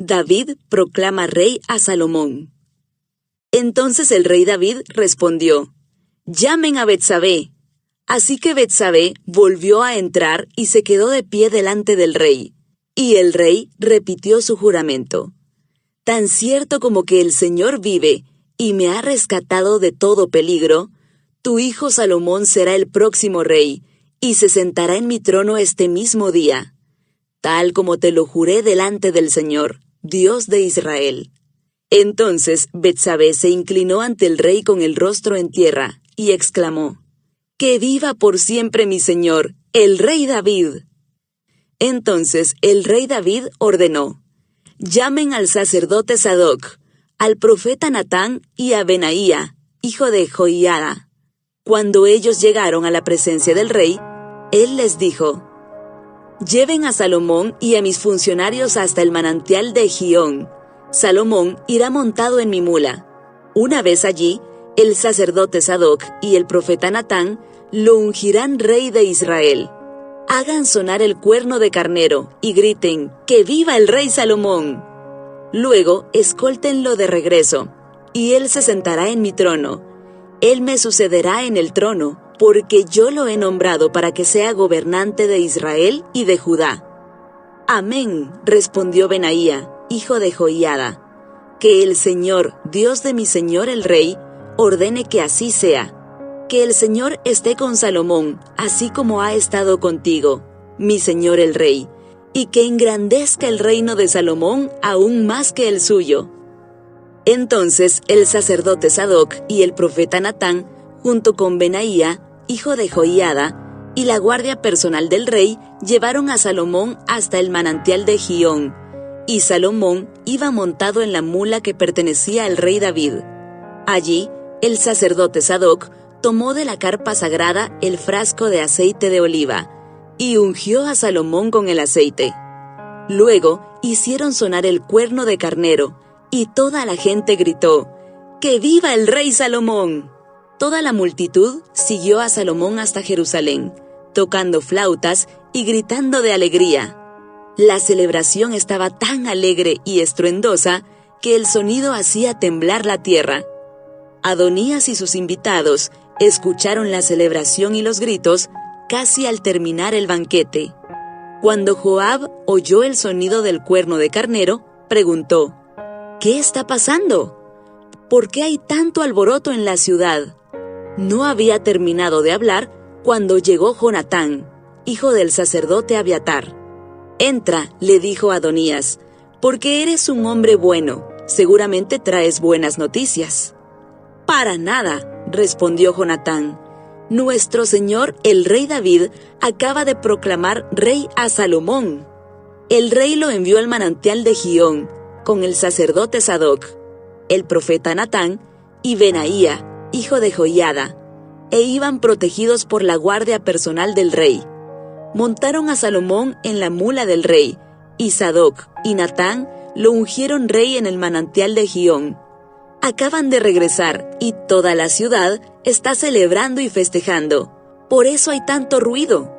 David proclama rey a Salomón. Entonces el rey David respondió: «Llamen a Betsabé». Así que Betsabé volvió a entrar y se quedó de pie delante del rey. Y el rey repitió su juramento: «Tan cierto como que el Señor vive y me ha rescatado de todo peligro, tu hijo Salomón será el próximo rey, y se sentará en mi trono este mismo día, tal como te lo juré delante del Señor, Dios de Israel». Entonces Betsabé se inclinó ante el rey con el rostro en tierra, y exclamó: «Que viva por siempre mi señor, el rey David». Entonces el rey David ordenó: «Llamen al sacerdote Sadoc, al profeta Natán y a Benaía, hijo de Joiada». Cuando ellos llegaron a la presencia del rey, él les dijo: «Lleven a Salomón y a mis funcionarios hasta el manantial de Gihón. Salomón irá montado en mi mula». Una vez allí, el sacerdote Sadoc y el profeta Natán lo ungirán rey de Israel. Hagan sonar el cuerno de carnero y griten: «¡Que viva el rey Salomón!». Luego escóltenlo de regreso, y él se sentará en mi trono. Él me sucederá en el trono, porque yo lo he nombrado para que sea gobernante de Israel y de Judá». «Amén», respondió Benaía, hijo de Joiada. «Que el Señor, Dios de mi señor el rey, ordene que así sea. Que el Señor esté con Salomón, así como ha estado contigo, mi señor el rey, y que engrandezca el reino de Salomón aún más que el suyo». Entonces el sacerdote Sadoc y el profeta Natán, junto con Benaía, hijo de Joiada, y la guardia personal del rey, llevaron a Salomón hasta el manantial de Gihón, y Salomón iba montado en la mula que pertenecía al rey David. Allí, el sacerdote Sadoc tomó de la carpa sagrada el frasco de aceite de oliva, y ungió a Salomón con el aceite. Luego hicieron sonar el cuerno de carnero, y toda la gente gritó: «¡Que viva el rey Salomón!». Toda la multitud siguió a Salomón hasta Jerusalén, tocando flautas y gritando de alegría. La celebración estaba tan alegre y estruendosa que el sonido hacía temblar la tierra. Adonías y sus invitados escucharon la celebración y los gritos casi al terminar el banquete. Cuando Joab oyó el sonido del cuerno de carnero, preguntó: «¿Qué está pasando? ¿Por qué hay tanto alboroto en la ciudad?». No había terminado de hablar cuando llegó Jonatán, hijo del sacerdote Abiatar. «Entra», le dijo Adonías, «porque eres un hombre bueno, seguramente traes buenas noticias». «Para nada», respondió Jonatán. «Nuestro señor el rey David acaba de proclamar rey a Salomón. El rey lo envió al manantial de Gihón con el sacerdote Sadoc, el profeta Natán y Benaía, hijo de Joiada, e iban protegidos por la guardia personal del rey. Montaron a Salomón en la mula del rey, y Sadoc y Natán lo ungieron rey en el manantial de Gihón. Acaban de regresar, y toda la ciudad está celebrando y festejando. Por eso hay tanto ruido.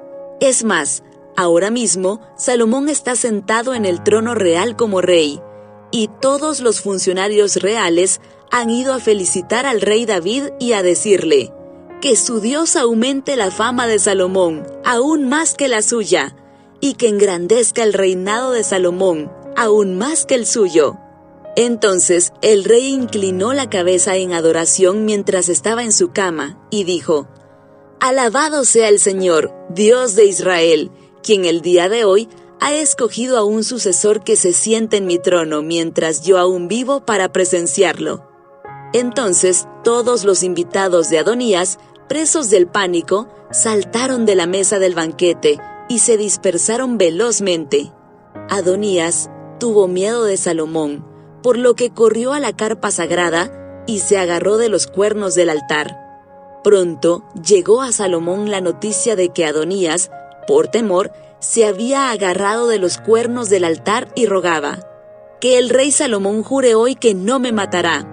Es más, ahora mismo Salomón está sentado en el trono real como rey, y todos los funcionarios reales han ido a felicitar al rey David y a decirle: «Que su Dios aumente la fama de Salomón, aún más que la suya, y que engrandezca el reinado de Salomón, aún más que el suyo». Entonces el rey inclinó la cabeza en adoración mientras estaba en su cama, y dijo: «Alabado sea el Señor, Dios de Israel, quien el día de hoy ha escogido a un sucesor que se siente en mi trono mientras yo aún vivo para presenciarlo». Entonces todos los invitados de Adonías, presos del pánico, saltaron de la mesa del banquete y se dispersaron velozmente. Adonías tuvo miedo de Salomón, por lo que corrió a la carpa sagrada y se agarró de los cuernos del altar. Pronto llegó a Salomón la noticia de que Adonías, por temor, se había agarrado de los cuernos del altar y rogaba: «Que el rey Salomón jure hoy que no me matará».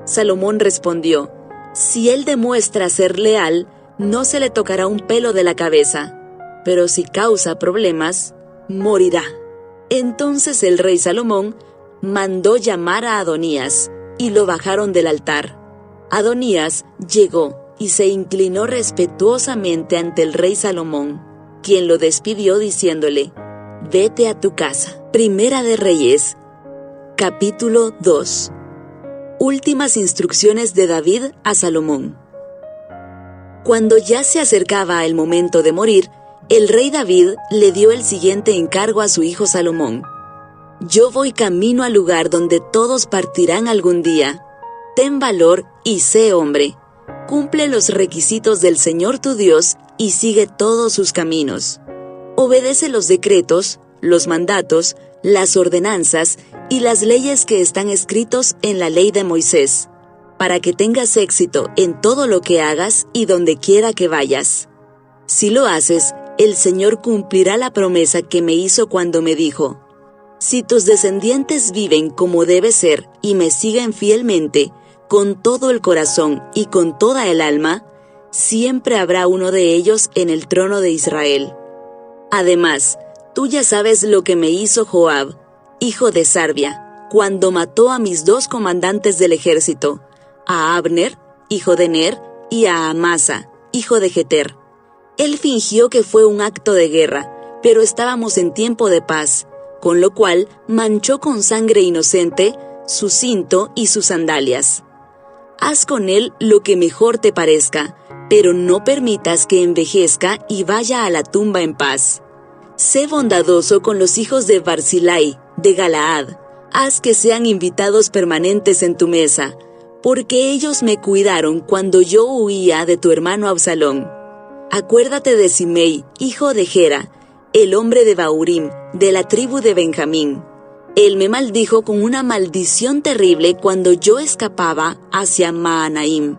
Salomón respondió: «Si él demuestra ser leal, no se le tocará un pelo de la cabeza, pero si causa problemas, morirá». Entonces el rey Salomón mandó llamar a Adonías, y lo bajaron del altar. Adonías llegó y se inclinó respetuosamente ante el rey Salomón, quien lo despidió diciéndole: «Vete a tu casa». Primera de Reyes, capítulo 2. Últimas instrucciones de David a Salomón. Cuando ya se acercaba el momento de morir, el rey David le dio el siguiente encargo a su hijo Salomón: «Yo voy camino al lugar donde todos partirán algún día. Ten valor y sé hombre. Cumple los requisitos del Señor tu Dios y sigue todos sus caminos. Obedece los decretos, los mandatos, las ordenanzas y las leyes que están escritos en la ley de Moisés, para que tengas éxito en todo lo que hagas y donde quiera que vayas. Si lo haces, el Señor cumplirá la promesa que me hizo cuando me dijo: si tus descendientes viven como debe ser y me siguen fielmente, con todo el corazón y con toda el alma, siempre habrá uno de ellos en el trono de Israel. Además, tú ya sabes lo que me hizo Joab, hijo de Sarvia, cuando mató a mis 2 comandantes del ejército, a Abner, hijo de Ner, y a Amasa, hijo de Jeter. Él fingió que fue un acto de guerra, pero estábamos en tiempo de paz, con lo cual manchó con sangre inocente su cinto y sus sandalias. Haz con él lo que mejor te parezca, pero no permitas que envejezca y vaya a la tumba en paz. Sé bondadoso con los hijos de Barzilai, de Galaad. Haz que sean invitados permanentes en tu mesa, porque ellos me cuidaron cuando yo huía de tu hermano Absalón. Acuérdate de Simei, hijo de Gera, el hombre de Bahurim, de la tribu de Benjamín. Él me maldijo con una maldición terrible cuando yo escapaba hacia Mahanaim.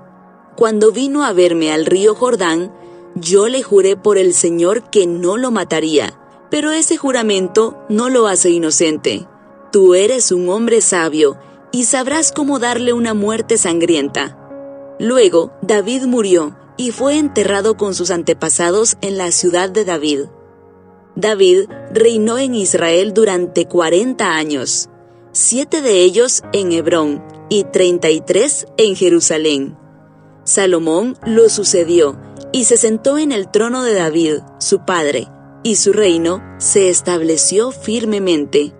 Cuando vino a verme al río Jordán, yo le juré por el Señor que no lo mataría, pero ese juramento no lo hace inocente. Tú eres un hombre sabio y sabrás cómo darle una muerte sangrienta. Luego David murió y fue enterrado con sus antepasados en la ciudad de David. David reinó en Israel durante 40 años, 7 de ellos en Hebrón y 33 en Jerusalén. Salomón lo sucedió y se sentó en el trono de David, su padre, y su reino se estableció firmemente.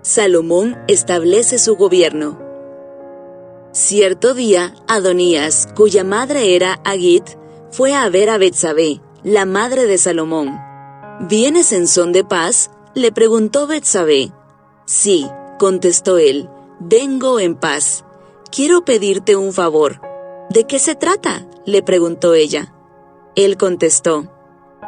Salomón establece su gobierno. Cierto día, Adonías, cuya madre era Agit, fue a ver a Betsabé, la madre de Salomón. ¿Vienes en son de paz?, le preguntó Betsabé. Sí, contestó él, vengo en paz. Quiero pedirte un favor. ¿De qué se trata?, le preguntó ella. Él contestó: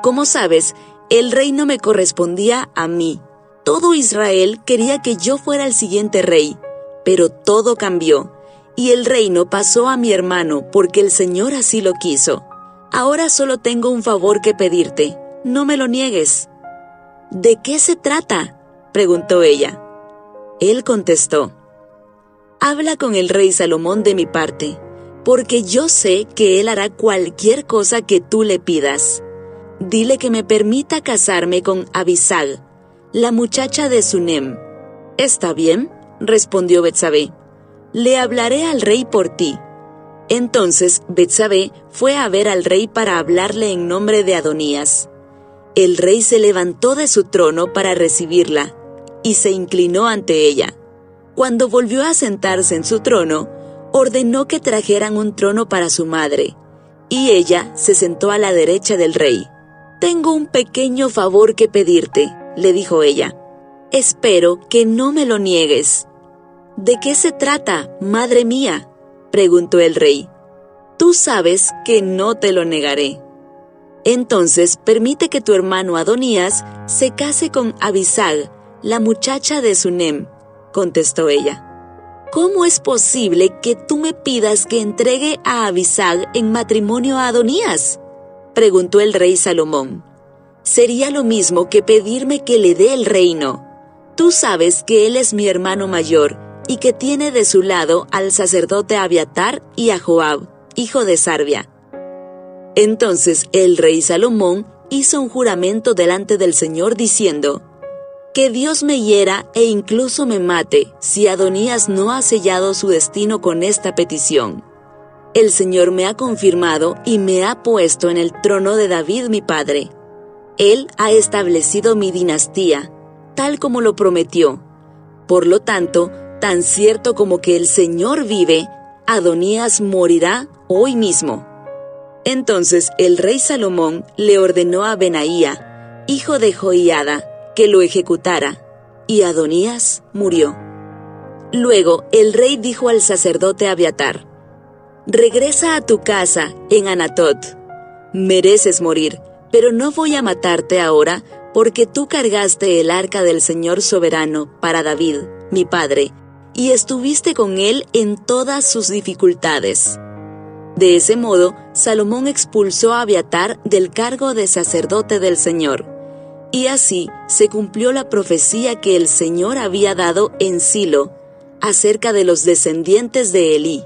como sabes, el reino me correspondía a mí. Todo Israel quería que yo fuera el siguiente rey, pero todo cambió, y el reino pasó a mi hermano porque el Señor así lo quiso. Ahora solo tengo un favor que pedirte. No me lo niegues. ¿De qué se trata?, preguntó ella. Él contestó: habla con el rey Salomón de mi parte, porque yo sé que él hará cualquier cosa que tú le pidas. Dile que me permita casarme con Abisag, la muchacha de Sunem. ¿Está bien?, respondió Betsabé. Le hablaré al rey por ti. Entonces Betsabé fue a ver al rey para hablarle en nombre de Adonías. El rey se levantó de su trono para recibirla y se inclinó ante ella. Cuando volvió a sentarse en su trono, ordenó que trajeran un trono para su madre, y ella se sentó a la derecha del rey. Tengo un pequeño favor que pedirte, le dijo ella. Espero que no me lo niegues. ¿De qué se trata, madre mía?, preguntó el rey. Tú sabes que no te lo negaré. Entonces permite que tu hermano Adonías se case con Abisag, la muchacha de Sunem, contestó ella. ¿Cómo es posible que tú me pidas que entregue a Abisag en matrimonio a Adonías?, preguntó el rey Salomón. Sería lo mismo que pedirme que le dé el reino. Tú sabes que él es mi hermano mayor y que tiene de su lado al sacerdote Abiatar y a Joab, hijo de Sarvia. Entonces el rey Salomón hizo un juramento delante del Señor diciendo: Que Dios me hiera e incluso me mate si Adonías no ha sellado su destino con esta petición. El Señor me ha confirmado y me ha puesto en el trono de David mi padre. Él ha establecido mi dinastía, tal como lo prometió. Por lo tanto, tan cierto como que el Señor vive, Adonías morirá hoy mismo. Entonces el rey Salomón le ordenó a Benaía, hijo de Joiada, que lo ejecutara, y Adonías murió. Luego el rey dijo al sacerdote Abiatar: «Regresa a tu casa en Anatot. Mereces morir, pero no voy a matarte ahora, porque tú cargaste el arca del Señor soberano para David, mi padre, y estuviste con él en todas sus dificultades». De ese modo, Salomón expulsó a Abiatar del cargo de sacerdote del Señor. Y así se cumplió la profecía que el Señor había dado en Silo acerca de los descendientes de Elí.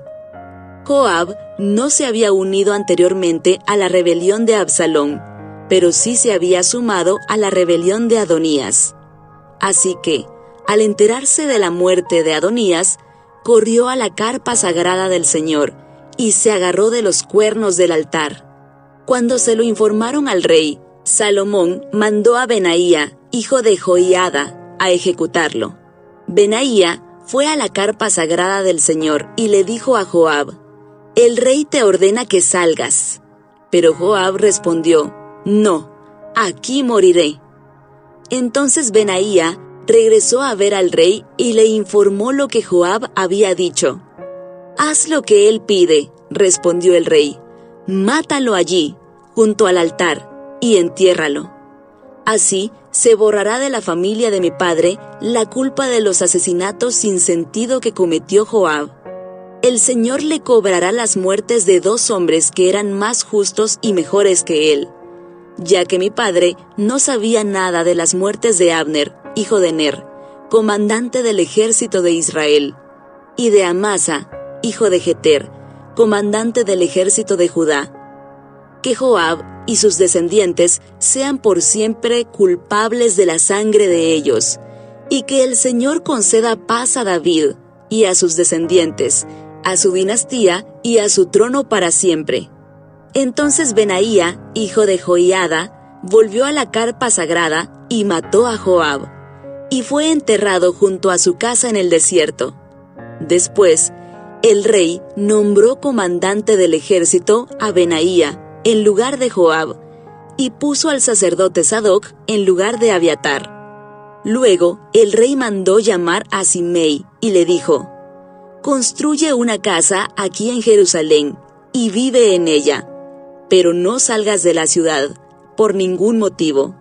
Joab no se había unido anteriormente a la rebelión de Absalón, pero sí se había sumado a la rebelión de Adonías. Así que, al enterarse de la muerte de Adonías, corrió a la carpa sagrada del Señor y se agarró de los cuernos del altar. Cuando se lo informaron al rey, Salomón mandó a Benaía, hijo de Joiada, a ejecutarlo. Benaía fue a la carpa sagrada del Señor y le dijo a Joab: «El rey te ordena que salgas». Pero Joab respondió: «No, aquí moriré». Entonces Benaía regresó a ver al rey y le informó lo que Joab había dicho. «Haz lo que él pide», respondió el rey. «Mátalo allí, junto al altar, y entiérralo. Así se borrará de la familia de mi padre la culpa de los asesinatos sin sentido que cometió Joab. El Señor le cobrará las muertes de 2 hombres que eran más justos y mejores que él, ya que mi padre no sabía nada de las muertes de Abner, hijo de Ner, comandante del ejército de Israel, y de Amasa, hijo de Jeter, comandante del ejército de Judá. Que Joab y sus descendientes sean por siempre culpables de la sangre de ellos, y que el Señor conceda paz a David y a sus descendientes, a su dinastía y a su trono para siempre». Entonces Benaía, hijo de Joiada, volvió a la carpa sagrada y mató a Joab, y fue enterrado junto a su casa en el desierto. Después, el rey nombró comandante del ejército a Benaía en lugar de Joab, y puso al sacerdote Sadoc en lugar de Abiatar. Luego, el rey mandó llamar a Simei y le dijo: «Construye una casa aquí en Jerusalén y vive en ella, pero no salgas de la ciudad por ningún motivo,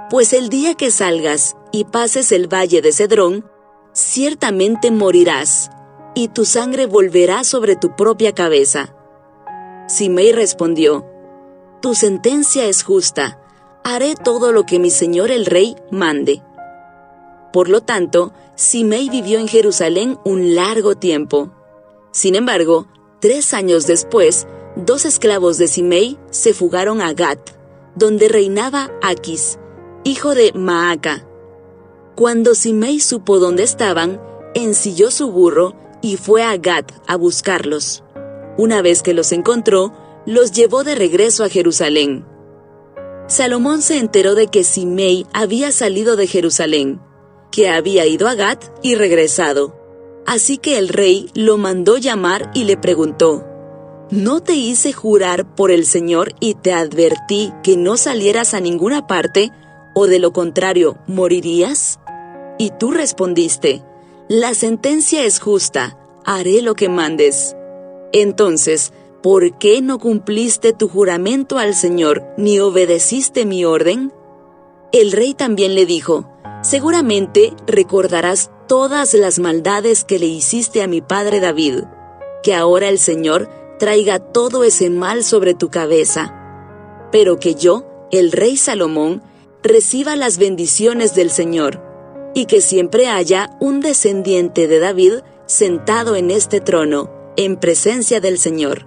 pues el día que salgas y pases el valle de Cedrón, ciertamente morirás, y tu sangre volverá sobre tu propia cabeza». Simei respondió: «Tu sentencia es justa, haré todo lo que mi señor el rey mande». Por lo tanto, Simei vivió en Jerusalén un largo tiempo. Sin embargo, 3 años después, 2 esclavos de Simei se fugaron a Gat, donde reinaba Aquis, hijo de Maaca. Cuando Simei supo dónde estaban, ensilló su burro y fue a Gat a buscarlos. Una vez que los encontró, los llevó de regreso a Jerusalén. Salomón se enteró de que Simei había salido de Jerusalén, que había ido a Gat y regresado. Así que el rey lo mandó llamar y le preguntó: ¿No te hice jurar por el Señor y te advertí que no salieras a ninguna parte, o de lo contrario, morirías? Y tú respondiste: la sentencia es justa, haré lo que mandes. Entonces, ¿por qué no cumpliste tu juramento al Señor, ni obedeciste mi orden? El rey también le dijo: seguramente recordarás todas las maldades que le hiciste a mi padre David, que ahora el Señor traiga todo ese mal sobre tu cabeza, pero que yo, el rey Salomón, reciba las bendiciones del Señor, y que siempre haya un descendiente de David sentado en este trono, en presencia del Señor.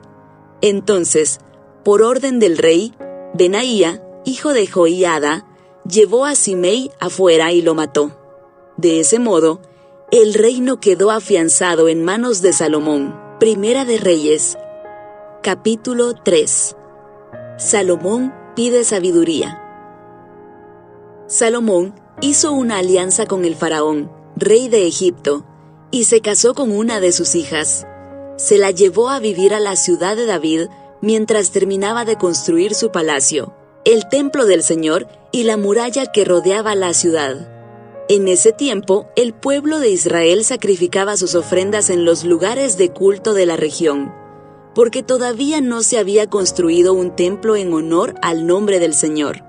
Entonces, por orden del rey, Benaía, hijo de Joiada, llevó a Simei afuera y lo mató. De ese modo, el reino quedó afianzado en manos de Salomón. Primera de Reyes, capítulo 3. Salomón pide sabiduría. Salomón hizo una alianza con el faraón, rey de Egipto, y se casó con una de sus hijas. Se la llevó a vivir a la ciudad de David mientras terminaba de construir su palacio, el templo del Señor y la muralla que rodeaba la ciudad. En ese tiempo, el pueblo de Israel sacrificaba sus ofrendas en los lugares de culto de la región, porque todavía no se había construido un templo en honor al nombre del Señor.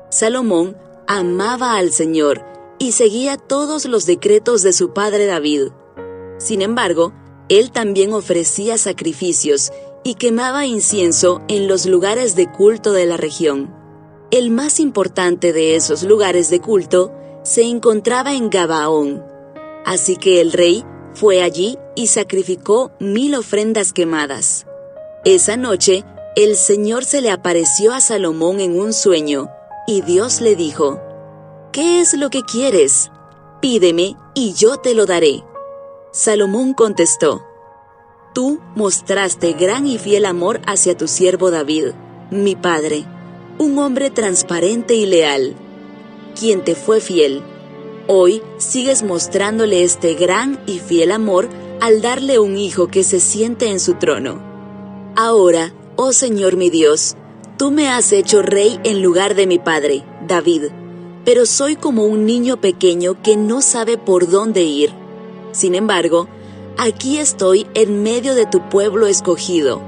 Salomón amaba al Señor y seguía todos los decretos de su padre David. Sin embargo, él también ofrecía sacrificios y quemaba incienso en los lugares de culto de la región. El más importante de esos lugares de culto se encontraba en Gabaón. Así que el rey fue allí y sacrificó 1000 ofrendas quemadas. Esa noche, el Señor se le apareció a Salomón en un sueño, y Dios le dijo: «¿Qué es lo que quieres? Pídeme y yo te lo daré». Salomón contestó: «Tú mostraste gran y fiel amor hacia tu siervo David, mi padre, un hombre transparente y leal, quien te fue fiel. Hoy sigues mostrándole este gran y fiel amor al darle un hijo que se siente en su trono. Ahora, oh Señor mi Dios, tú me has hecho rey en lugar de mi padre, David, pero soy como un niño pequeño que no sabe por dónde ir. Sin embargo, aquí estoy en medio de tu pueblo escogido,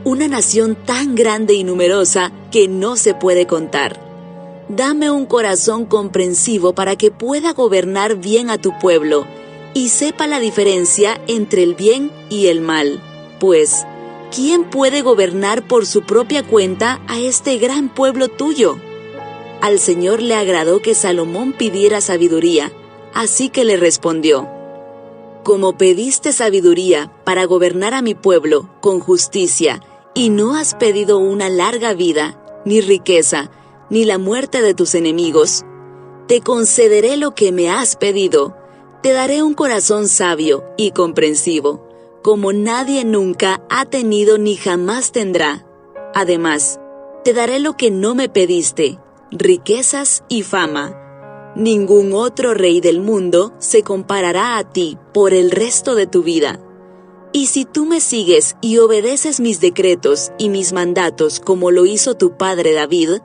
una nación tan grande y numerosa que no se puede contar. Dame un corazón comprensivo para que pueda gobernar bien a tu pueblo y sepa la diferencia entre el bien y el mal. Pues, ¿quién puede gobernar por su propia cuenta a este gran pueblo tuyo?». Al Señor le agradó que Salomón pidiera sabiduría, así que le respondió: «Como pediste sabiduría para gobernar a mi pueblo con justicia, y no has pedido una larga vida, ni riqueza, ni la muerte de tus enemigos, te concederé lo que me has pedido. Te daré un corazón sabio y comprensivo, como nadie nunca ha tenido ni jamás tendrá. Además, te daré lo que no me pediste, riquezas y fama. Ningún otro rey del mundo se comparará a ti por el resto de tu vida. Y si tú me sigues y obedeces mis decretos y mis mandatos como lo hizo tu padre David,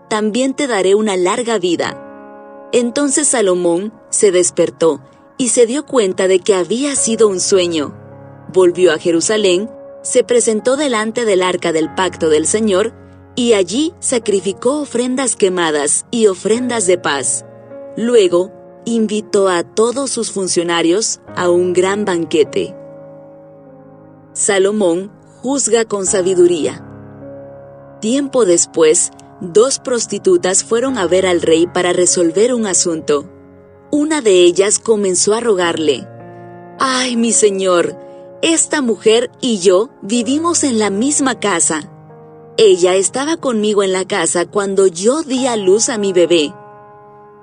también te daré una larga vida». Entonces Salomón se despertó y se dio cuenta de que había sido un sueño. Volvió a Jerusalén, se presentó delante del arca del pacto del Señor y allí sacrificó ofrendas quemadas y ofrendas de paz. Luego invitó a todos sus funcionarios a un gran banquete. Salomón juzga con sabiduría. Tiempo después, 2 prostitutas fueron a ver al rey para resolver un asunto. Una de ellas comenzó a rogarle: «Ay, mi señor, esta mujer y yo vivimos en la misma casa. Ella estaba conmigo en la casa cuando yo di a luz a mi bebé.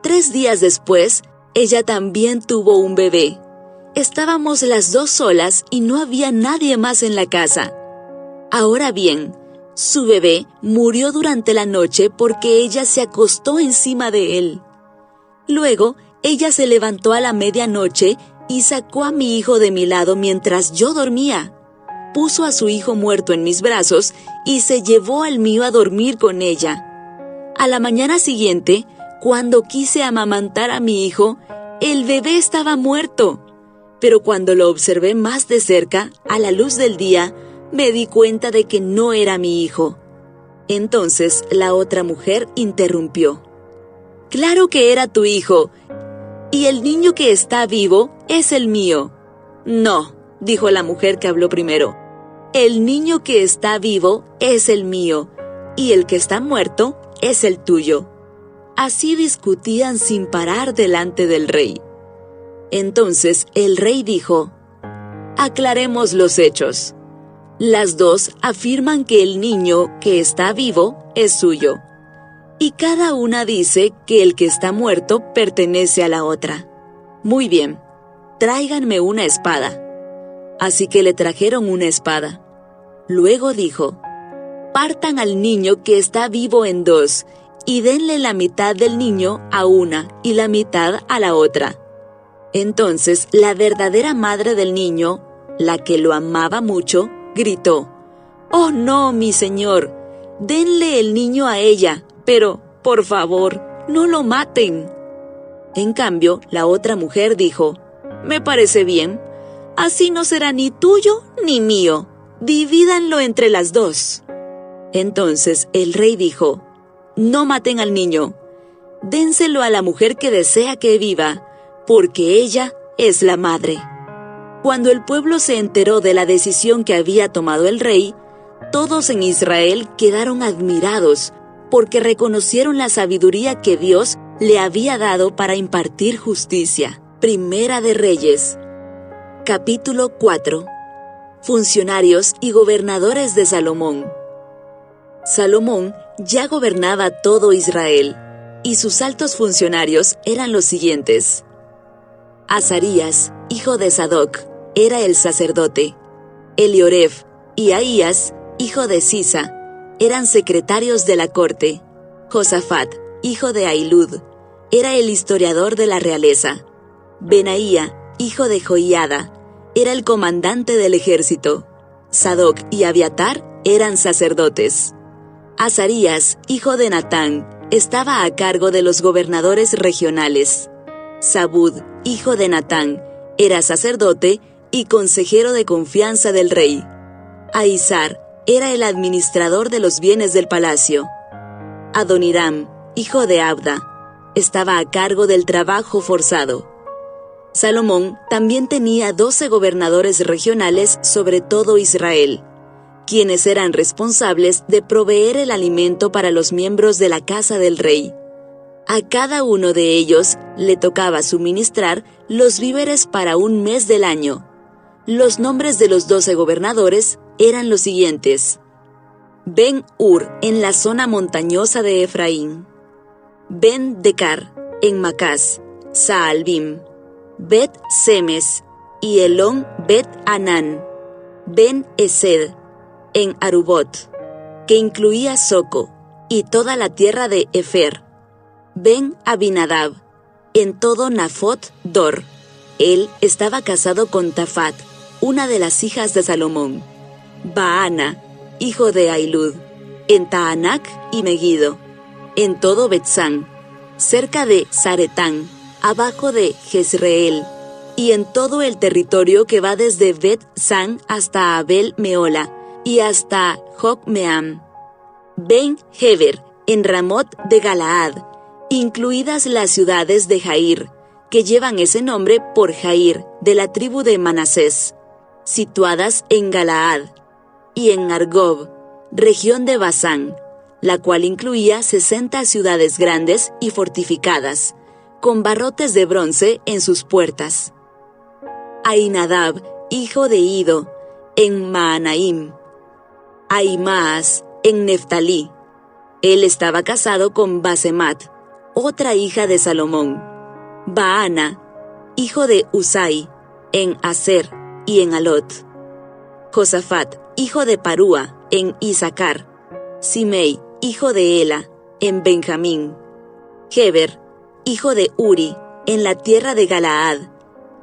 3 días después, ella también tuvo un bebé. Estábamos las 2 solas y no había nadie más en la casa. Ahora bien, su bebé murió durante la noche porque ella se acostó encima de él. Luego, ella se levantó a la medianoche y sacó a mi hijo de mi lado mientras yo dormía. Puso a su hijo muerto en mis brazos y se llevó al mío a dormir con ella. A la mañana siguiente, cuando quise amamantar a mi hijo, el bebé estaba muerto. Pero cuando lo observé más de cerca, a la luz del día, me di cuenta de que no era mi hijo». Entonces la otra mujer interrumpió: «Claro que era tu hijo, y el niño que está vivo es el mío». «No», dijo la mujer que habló primero, «el niño que está vivo es el mío, y el que está muerto es el tuyo». Así discutían sin parar delante del rey. Entonces el rey dijo: «Aclaremos los hechos. Las 2 afirman que el niño que está vivo es suyo, y cada una dice que el que está muerto pertenece a la otra. Muy bien, tráiganme una espada. Así que le trajeron una espada. Luego dijo: partan al niño que está vivo en dos, y denle la mitad del niño a una y la mitad a la otra. Entonces la verdadera madre del niño, la que lo amaba mucho, gritó: «¡Oh no, mi señor! Denle el niño a ella, pero, por favor, no lo maten». En cambio, la otra mujer dijo: «Me parece bien. Así no será ni tuyo ni mío. Divídanlo entre las dos». Entonces el rey dijo: «No maten al niño. Dénselo a la mujer que desea que viva, porque ella es la madre». Cuando el pueblo se enteró de la decisión que había tomado el rey, todos en Israel quedaron admirados, porque reconocieron la sabiduría que Dios le había dado para impartir justicia. Primera de Reyes, capítulo 4. Funcionarios y gobernadores de Salomón. Salomón ya gobernaba todo Israel, y sus altos funcionarios eran los siguientes: Azarías, hijo de Sadoc, era el sacerdote. Elioref y Ahías, hijo de Sisa, eran secretarios de la corte. Josafat, hijo de Ahilud, era el historiador de la realeza. Benaía, hijo de Joiada, era el comandante del ejército. Sadoc y Abiatar eran sacerdotes. Azarías, hijo de Natán, estaba a cargo de los gobernadores regionales. Zabud, hijo de Natán, era sacerdote y consejero de confianza del rey. Aizar era el administrador de los bienes del palacio. Adoniram, hijo de Abda, estaba a cargo del trabajo forzado. Salomón también tenía 12 gobernadores regionales sobre todo Israel, quienes eran responsables de proveer el alimento para los miembros de la casa del rey. A cada uno de ellos le tocaba suministrar los víveres para un mes del año. Los nombres de los 12 gobernadores eran los siguientes: Ben-Ur en la zona montañosa de Efraín, Ben-Decar en Macás, Saalbim, Bet-Semes y Elón Bet-Anán, Ben-Esed en Arubot, que incluía Soco, y toda la tierra de Efer, Ben-Abinadab, en todo Nafot Dor. Él estaba casado con Tafat, una de las hijas de Salomón. Baana, hijo de Ahilud, en Taanac y Megiddo, en todo Betzán, cerca de Zaretán, abajo de Jezreel, y en todo el territorio que va desde Bet-San hasta Abel Meola, y hasta Jocmeam. Ben-Heber, en Ramot de Galaad, incluidas las ciudades de Jair, que llevan ese nombre por Jair, de la tribu de Manasés, situadas en Galaad, y en Argob, región de Basán, la cual incluía 60 ciudades grandes y fortificadas, con barrotes de bronce en sus puertas. Ainadab, hijo de Ido, en Maanaim. Ahimaas, en Neftalí. Él estaba casado con Basemat, otra hija de Salomón. Baana, hijo de Usai, en Aser y en Alot. Josafat, hijo de Parúa, en Isacar. Simei, hijo de Ela, en Benjamín. Heber, hijo de Uri, en la tierra de Galaad,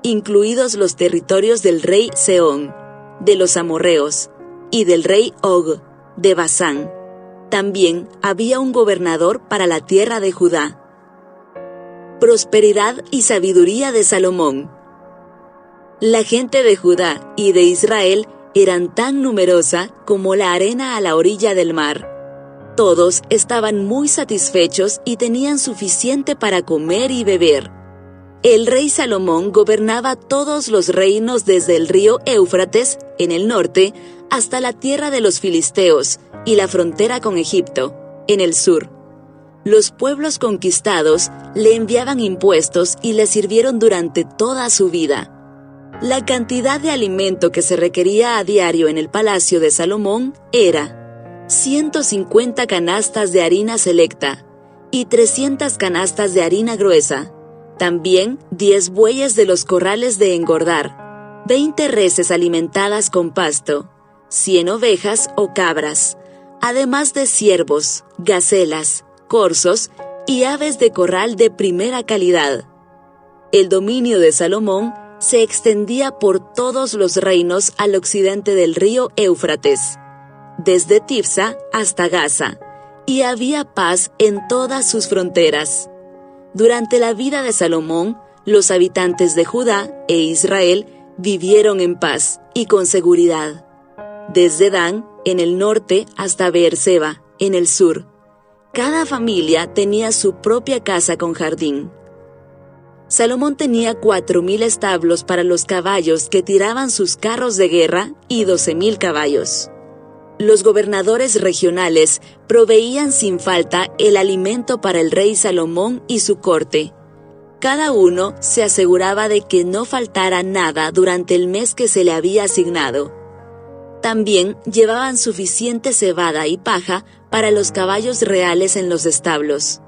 incluidos los territorios del rey Sehón, de los amorreos, y del rey Og, de Basán. También había un gobernador para la tierra de Judá. Prosperidad y sabiduría de Salomón. La gente de Judá y de Israel eran tan numerosa como la arena a la orilla del mar. Todos estaban muy satisfechos y tenían suficiente para comer y beber. El rey Salomón gobernaba todos los reinos desde el río Éufrates, en el norte, hasta la tierra de los filisteos y la frontera con Egipto, en el sur. Los pueblos conquistados le enviaban impuestos y le sirvieron durante toda su vida. La cantidad de alimento que se requería a diario en el palacio de Salomón era 150 canastas de harina selecta y 300 canastas de harina gruesa, También 10 bueyes de los corrales de engordar, 20 reses alimentadas con pasto, 100 ovejas o cabras, además de ciervos, gacelas, corzos y aves de corral de primera calidad. El dominio de Salomón se extendía por todos los reinos al occidente del río Éufrates, desde Tifsa hasta Gaza, y había paz en todas sus fronteras. Durante la vida de Salomón, los habitantes de Judá e Israel vivieron en paz y con seguridad. Desde Dan, en el norte, hasta Beerseba, en el sur. Cada familia tenía su propia casa con jardín. Salomón tenía 4.000 establos para los caballos que tiraban sus carros de guerra y 12.000 caballos. Los gobernadores regionales proveían sin falta el alimento para el rey Salomón y su corte. Cada uno se aseguraba de que no faltara nada durante el mes que se le había asignado. También llevaban suficiente cebada y paja para los caballos reales en los establos.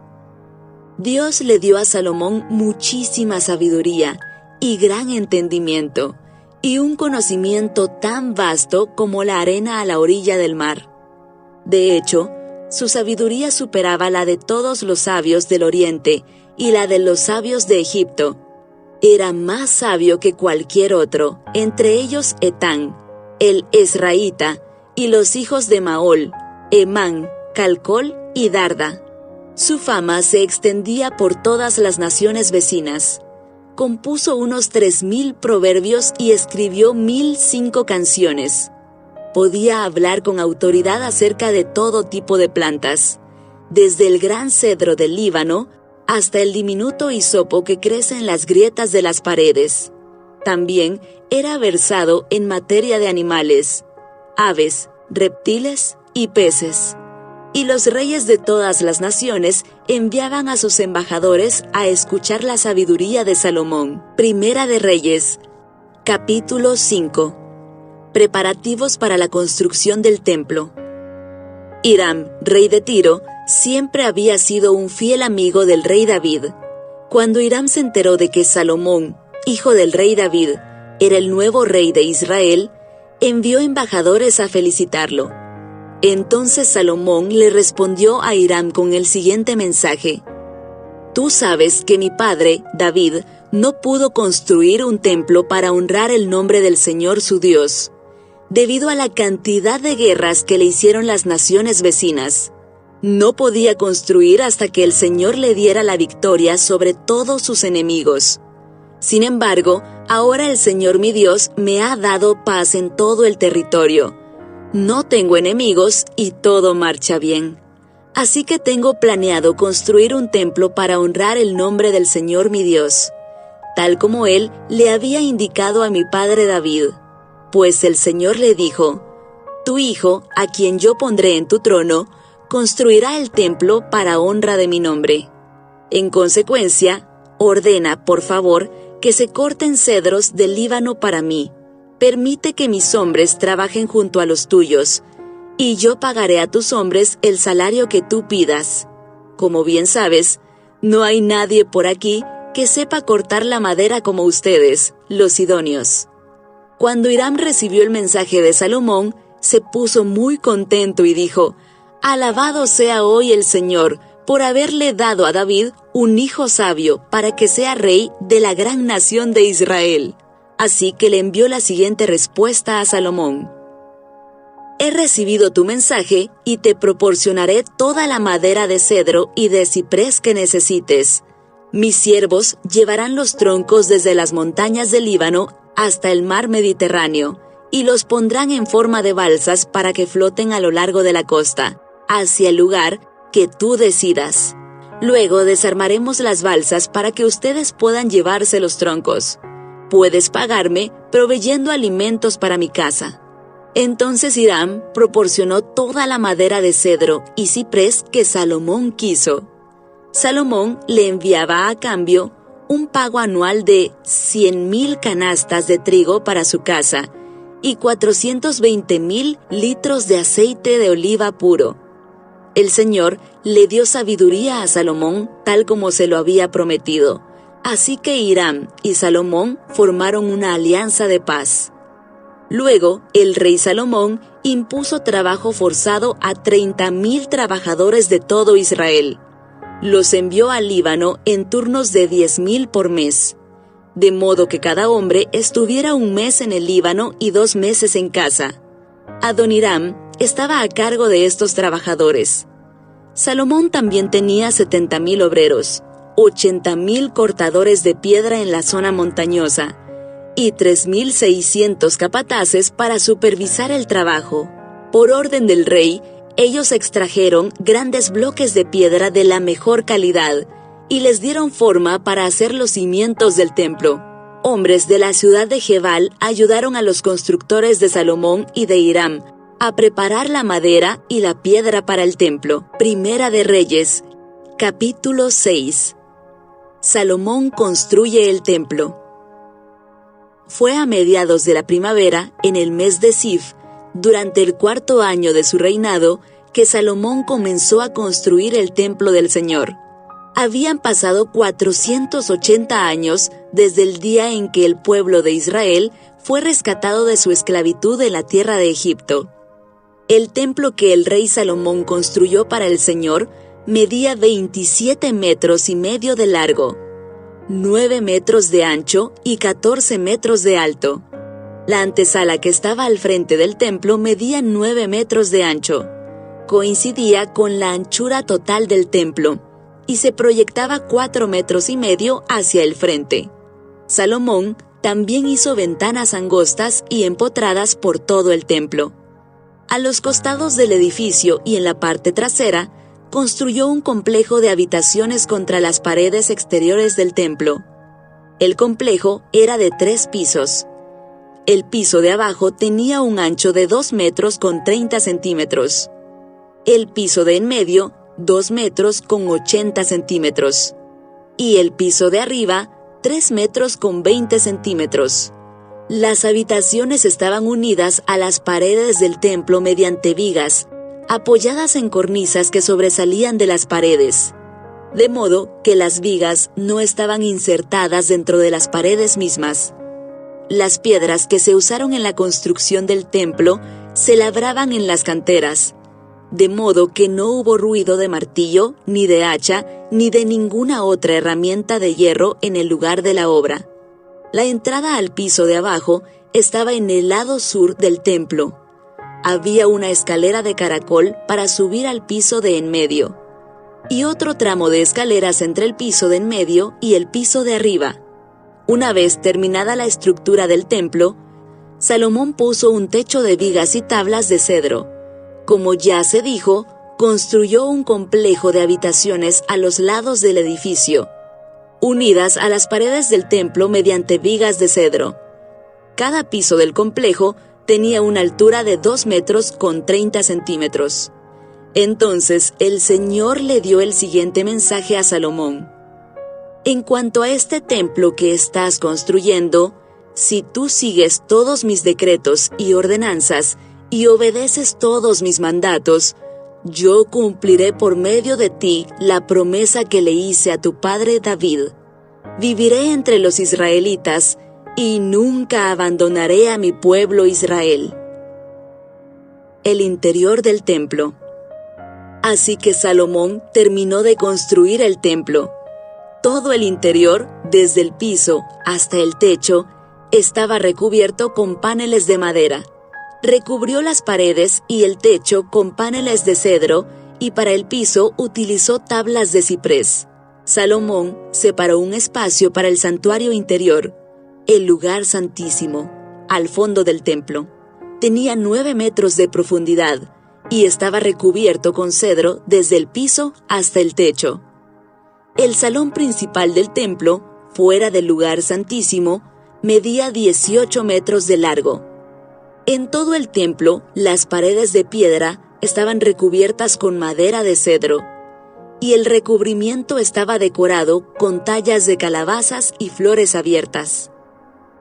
Dios le dio a Salomón muchísima sabiduría y gran entendimiento, y un conocimiento tan vasto como la arena a la orilla del mar. De hecho, su sabiduría superaba la de todos los sabios del Oriente y la de los sabios de Egipto. Era más sabio que cualquier otro, entre ellos Etán, el Esraíta, y los hijos de Maol, Emán, Calcol y Darda. Su fama se extendía por todas las naciones vecinas. Compuso unos 3.000 proverbios y escribió 1.005 canciones. Podía hablar con autoridad acerca de todo tipo de plantas, desde el gran cedro del Líbano hasta el diminuto hisopo que crece en las grietas de las paredes. También era versado en materia de animales, aves, reptiles y peces. Y los reyes de todas las naciones enviaban a sus embajadores a escuchar la sabiduría de Salomón. Primera de Reyes, capítulo 5. Preparativos para la construcción del templo. Hiram, rey de Tiro, siempre había sido un fiel amigo del rey David. Cuando Hiram se enteró de que Salomón, hijo del rey David, era el nuevo rey de Israel, envió embajadores a felicitarlo. Entonces Salomón le respondió a Hiram con el siguiente mensaje: Tú sabes que mi padre, David, no pudo construir un templo para honrar el nombre del Señor su Dios, debido a la cantidad de guerras que le hicieron las naciones vecinas. No podía construir hasta que el Señor le diera la victoria sobre todos sus enemigos. Sin embargo, ahora el Señor mi Dios me ha dado paz en todo el territorio. No tengo enemigos y todo marcha bien. Así que tengo planeado construir un templo para honrar el nombre del Señor mi Dios, tal como Él le había indicado a mi padre David. Pues el Señor le dijo: Tu hijo, a quien yo pondré en tu trono, construirá el templo para honra de mi nombre. En consecuencia, ordena, por favor, que se corten cedros del Líbano para mí. Permite que mis hombres trabajen junto a los tuyos, y yo pagaré a tus hombres el salario que tú pidas. Como bien sabes, no hay nadie por aquí que sepa cortar la madera como ustedes, los sidonios. Cuando Hiram recibió el mensaje de Salomón, se puso muy contento y dijo: Alabado sea hoy el Señor por haberle dado a David un hijo sabio para que sea rey de la gran nación de Israel. Así que le envió la siguiente respuesta a Salomón: He recibido tu mensaje y te proporcionaré toda la madera de cedro y de ciprés que necesites. Mis siervos llevarán los troncos desde las montañas del Líbano hasta el mar Mediterráneo y los pondrán en forma de balsas para que floten a lo largo de la costa, hacia el lugar que tú decidas. Luego desarmaremos las balsas para que ustedes puedan llevarse los troncos. Puedes pagarme proveyendo alimentos para mi casa. Entonces Hiram proporcionó toda la madera de cedro y ciprés que Salomón quiso. Salomón le enviaba a cambio un pago anual de 100.000 canastas de trigo para su casa y 420.000 litros de aceite de oliva puro. El Señor le dio sabiduría a Salomón tal como se lo había prometido. Así que Hiram y Salomón formaron una alianza de paz. Luego, el rey Salomón impuso trabajo forzado a 30,000 trabajadores de todo Israel. Los envió al Líbano en turnos de 10,000 por mes, de modo que cada hombre estuviera un mes en el Líbano y 2 meses en casa. Adoniram estaba a cargo de estos trabajadores. Salomón también tenía 70,000 obreros, 80,000 cortadores de piedra en la zona montañosa y 3,600 capataces para supervisar el trabajo. Por orden del rey, ellos extrajeron grandes bloques de piedra de la mejor calidad y les dieron forma para hacer los cimientos del templo. Hombres de la ciudad de Gebal ayudaron a los constructores de Salomón y de Hiram a preparar la madera y la piedra para el templo. Primera de Reyes, capítulo 6. Salomón construye el templo. Fue a mediados de la primavera, en el mes de Sif, durante el 4º año de su reinado, que Salomón comenzó a construir el templo del Señor. Habían pasado 480 años desde el día en que el pueblo de Israel fue rescatado de su esclavitud en la tierra de Egipto. El templo que el rey Salomón construyó para el Señor medía 27,5 metros de largo, 9 metros de ancho y 14 metros de alto. La antesala que estaba al frente del templo medía 9 metros de ancho. Coincidía con la anchura total del templo y se proyectaba 4,5 metros hacia el frente. Salomón también hizo ventanas angostas y empotradas por todo el templo. A los costados del edificio y en la parte trasera, construyó un complejo de habitaciones contra las paredes exteriores del templo. El complejo era de 3 pisos. El piso de abajo tenía un ancho de 2 metros con 30 centímetros. El piso de en medio, 2 metros con 80 centímetros. Y el piso de arriba, 3 metros con 20 centímetros. Las habitaciones estaban unidas a las paredes del templo mediante vigas, apoyadas en cornisas que sobresalían de las paredes, de modo que las vigas no estaban insertadas dentro de las paredes mismas. Las piedras que se usaron en la construcción del templo se labraban en las canteras, de modo que no hubo ruido de martillo, ni de hacha, ni de ninguna otra herramienta de hierro en el lugar de la obra. La entrada al piso de abajo estaba en el lado sur del templo. Había una escalera de caracol para subir al piso de en medio, y otro tramo de escaleras entre el piso de en medio y el piso de arriba. Una vez terminada la estructura del templo, Salomón puso un techo de vigas y tablas de cedro. Como ya se dijo, construyó un complejo de habitaciones a los lados del edificio, unidas a las paredes del templo mediante vigas de cedro. Cada piso del complejo tenía una altura de 2 metros con 30 centímetros. Entonces el Señor le dio el siguiente mensaje a Salomón: en cuanto a este templo que estás construyendo, si tú sigues todos mis decretos y ordenanzas y obedeces todos mis mandatos, yo cumpliré por medio de ti la promesa que le hice a tu padre David. Viviré entre los israelitas y nunca abandonaré a mi pueblo Israel. El interior del templo. Así que Salomón terminó de construir el templo. Todo el interior, desde el piso hasta el techo, estaba recubierto con paneles de madera. Recubrió las paredes y el techo con paneles de cedro y para el piso utilizó tablas de ciprés. Salomón separó un espacio para el santuario interior, el lugar santísimo, al fondo del templo. Tenía 9 metros de profundidad y estaba recubierto con cedro desde el piso hasta el techo. El salón principal del templo, fuera del lugar santísimo, medía 18 metros de largo. En todo el templo, las paredes de piedra estaban recubiertas con madera de cedro, y el recubrimiento estaba decorado con tallas de calabazas y flores abiertas.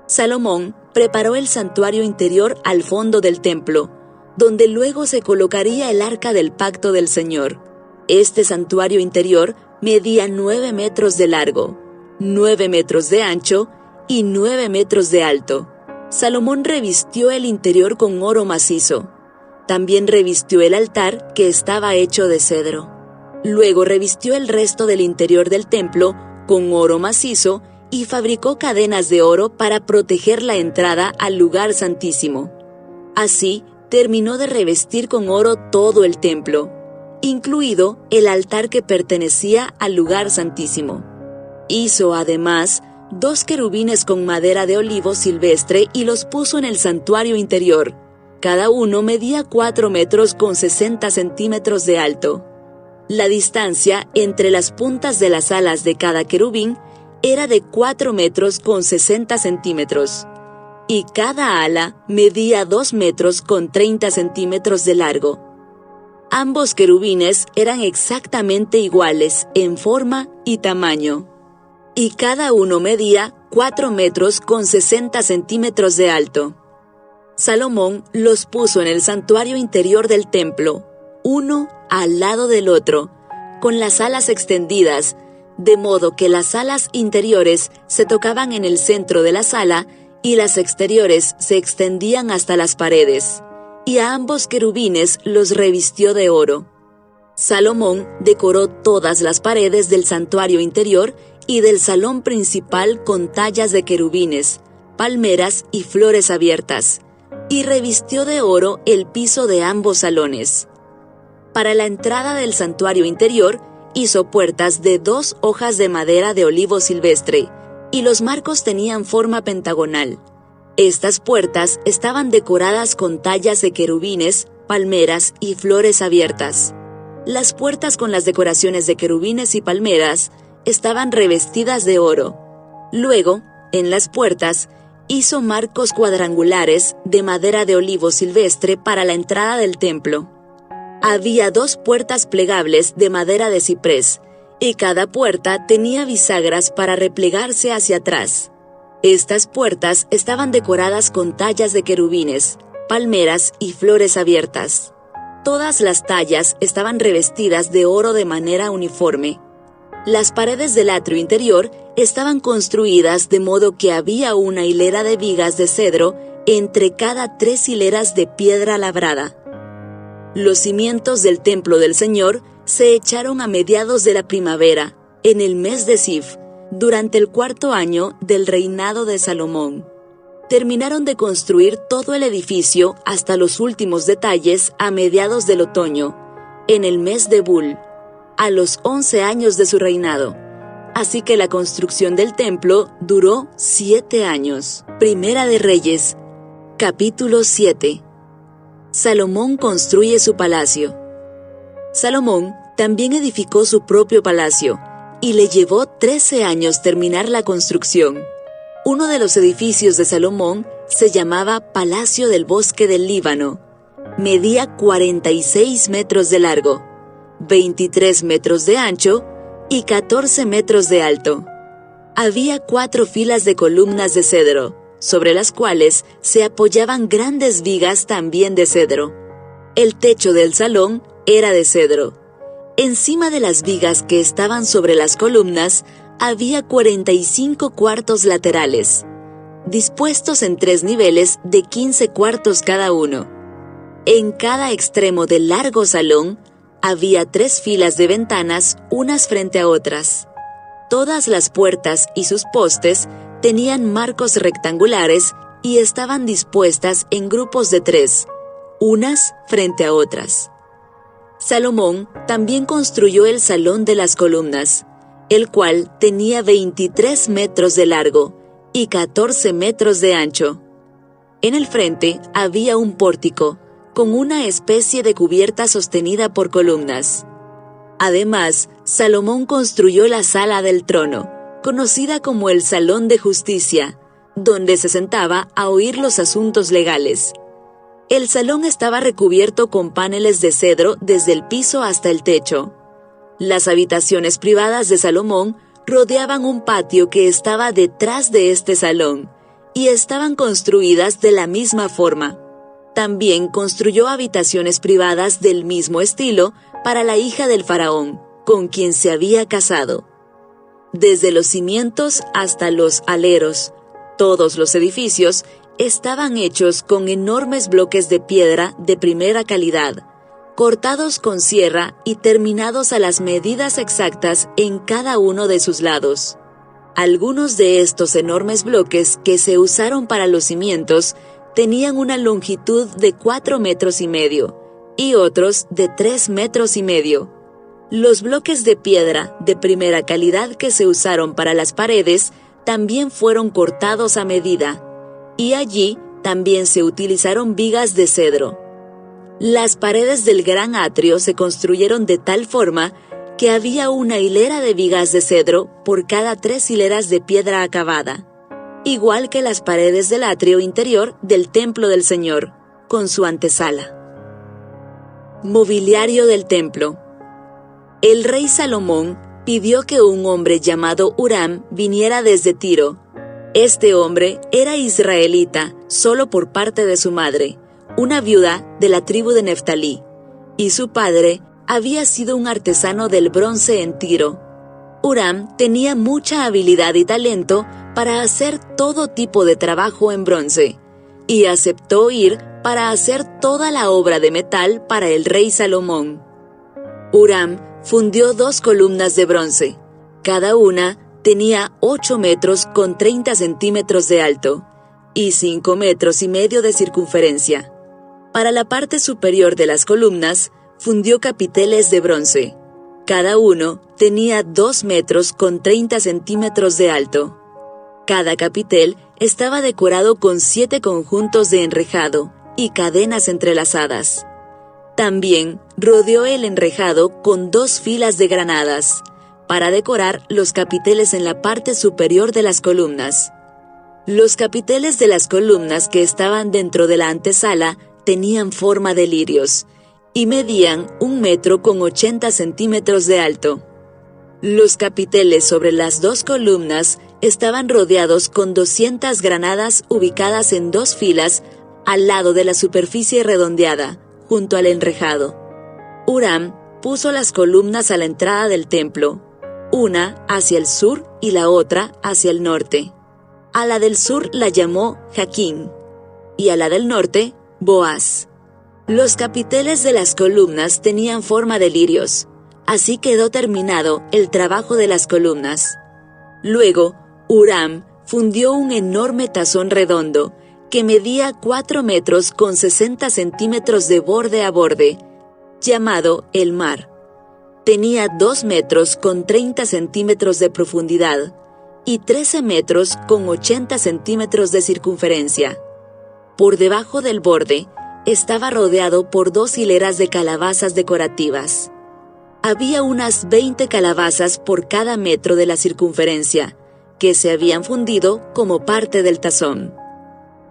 Salomón preparó el santuario interior al fondo del templo, donde luego se colocaría el arca del pacto del Señor. Este santuario interior medía 9 metros de largo, 9 metros de ancho y 9 metros de alto. Salomón revistió el interior con oro macizo. También revistió el altar, que estaba hecho de cedro. Luego revistió el resto del interior del templo con oro macizo y fabricó cadenas de oro para proteger la entrada al lugar santísimo. Así, terminó de revestir con oro todo el templo, incluido el altar que pertenecía al lugar santísimo. Hizo además 2 querubines con madera de olivo silvestre y los puso en el santuario interior. Cada uno medía 4 metros con 60 centímetros de alto. La distancia entre las puntas de las alas de cada querubín era de 4 metros con 60 centímetros. Y cada ala medía 2 metros con 30 centímetros de largo. Ambos querubines eran exactamente iguales en forma y tamaño, y cada uno medía 4 metros con 60 centímetros de alto. Salomón los puso en el santuario interior del templo, uno al lado del otro, con las alas extendidas, de modo que las alas interiores se tocaban en el centro de la sala y las exteriores se extendían hasta las paredes, y a ambos querubines los revistió de oro. Salomón decoró todas las paredes del santuario interior y del salón principal con tallas de querubines, palmeras y flores abiertas, y revistió de oro el piso de ambos salones. Para la entrada del santuario interior hizo puertas de 2 hojas de madera de olivo silvestre, y los marcos tenían forma pentagonal. Estas puertas estaban decoradas con tallas de querubines, palmeras y flores abiertas. Las puertas con las decoraciones de querubines y palmeras estaban revestidas de oro. Luego, en las puertas, hizo marcos cuadrangulares de madera de olivo silvestre para la entrada del templo. Había 2 puertas plegables de madera de ciprés, y cada puerta tenía bisagras para replegarse hacia atrás. Estas puertas estaban decoradas con tallas de querubines, palmeras y flores abiertas. Todas las tallas estaban revestidas de oro de manera uniforme. Las paredes del atrio interior estaban construidas de modo que había una hilera de vigas de cedro entre cada 3 hileras de piedra labrada. Los cimientos del templo del Señor se echaron a mediados de la primavera, en el mes de Sif, durante el 4º año del reinado de Salomón. Terminaron de construir todo el edificio hasta los últimos detalles a mediados del otoño, en el mes de Bul, a los 11 años de su reinado. Así que la construcción del templo duró 7 años. Primera de Reyes, capítulo 7. Salomón construye su palacio. Salomón también edificó su propio palacio, y le llevó 13 años terminar la construcción. Uno de los edificios de Salomón se llamaba Palacio del Bosque del Líbano. Medía 46 metros de largo, 23 metros de ancho y 14 metros de alto. Había 4 filas de columnas de cedro, sobre las cuales se apoyaban grandes vigas también de cedro. El techo del salón era de cedro. Encima de las vigas que estaban sobre las columnas había 45 cuartos laterales, dispuestos en 3 niveles de 15 cuartos cada uno. En cada extremo del largo salón había 3 filas de ventanas, unas frente a otras. Todas las puertas y sus postes tenían marcos rectangulares y estaban dispuestas en grupos de 3, unas frente a otras. Salomón también construyó el Salón de las Columnas, el cual tenía 23 metros de largo y 14 metros de ancho. En el frente había un pórtico, con una especie de cubierta sostenida por columnas. Además, Salomón construyó la Sala del Trono, conocida como el Salón de Justicia, donde se sentaba a oír los asuntos legales. El salón estaba recubierto con paneles de cedro desde el piso hasta el techo. Las habitaciones privadas de Salomón rodeaban un patio que estaba detrás de este salón, y estaban construidas de la misma forma. También construyó habitaciones privadas del mismo estilo para la hija del faraón, con quien se había casado. desde los cimientos hasta los aleros. Todos los edificios estaban hechos con enormes bloques de piedra de primera calidad, cortados con sierra y terminados a las medidas exactas en cada uno de sus lados. Algunos de estos enormes bloques que se usaron para los cimientos tenían una longitud de 4,5 metros y otros de 3,5 metros. Los bloques de piedra de primera calidad que se usaron para las paredes también fueron cortados a medida, y allí también se utilizaron vigas de cedro. Las paredes del gran atrio se construyeron de tal forma que había una hilera de vigas de cedro por cada 3 hileras de piedra acabada, igual que las paredes del atrio interior del templo del Señor, con su antesala. Mobiliario del templo. El rey Salomón pidió que un hombre llamado Huram viniera desde Tiro. Este hombre era israelita solo por parte de su madre, una viuda de la tribu de Neftalí, y su padre había sido un artesano del bronce en Tiro. Huram tenía mucha habilidad y talento para hacer todo tipo de trabajo en bronce, y aceptó ir para hacer toda la obra de metal para el rey Salomón. Huram fundió 2 columnas de bronce. Cada una tenía 8 metros con 30 centímetros de alto y 5,5 metros de circunferencia. Para la parte superior de las columnas, fundió capiteles de bronce. Cada uno tenía 2 metros con 30 centímetros de alto. Cada capitel estaba decorado con 7 conjuntos de enrejado y cadenas entrelazadas. También rodeó el enrejado con 2 filas de granadas, para decorar los capiteles en la parte superior de las columnas. Los capiteles de las columnas que estaban dentro de la antesala tenían forma de lirios, y medían 1 metro con 80 centímetros de alto. Los capiteles sobre las 2 columnas estaban rodeados con 200 granadas ubicadas en 2 filas al lado de la superficie redondeada, junto al enrejado. Huram puso las columnas a la entrada del templo, una hacia el sur y la otra hacia el norte. A la del sur la llamó Jaquín, y a la del norte, Boaz. Los capiteles de las columnas tenían forma de lirios. Así quedó terminado el trabajo de las columnas. Luego, Huram fundió un enorme tazón redondo que medía 4 metros con 60 centímetros de borde a borde, llamado el mar. Tenía 2 metros con 30 centímetros de profundidad y 13 metros con 80 centímetros de circunferencia. Por debajo del borde estaba rodeado por 2 hileras de calabazas decorativas. Había unas 20 calabazas por cada metro de la circunferencia, que se habían fundido como parte del tazón.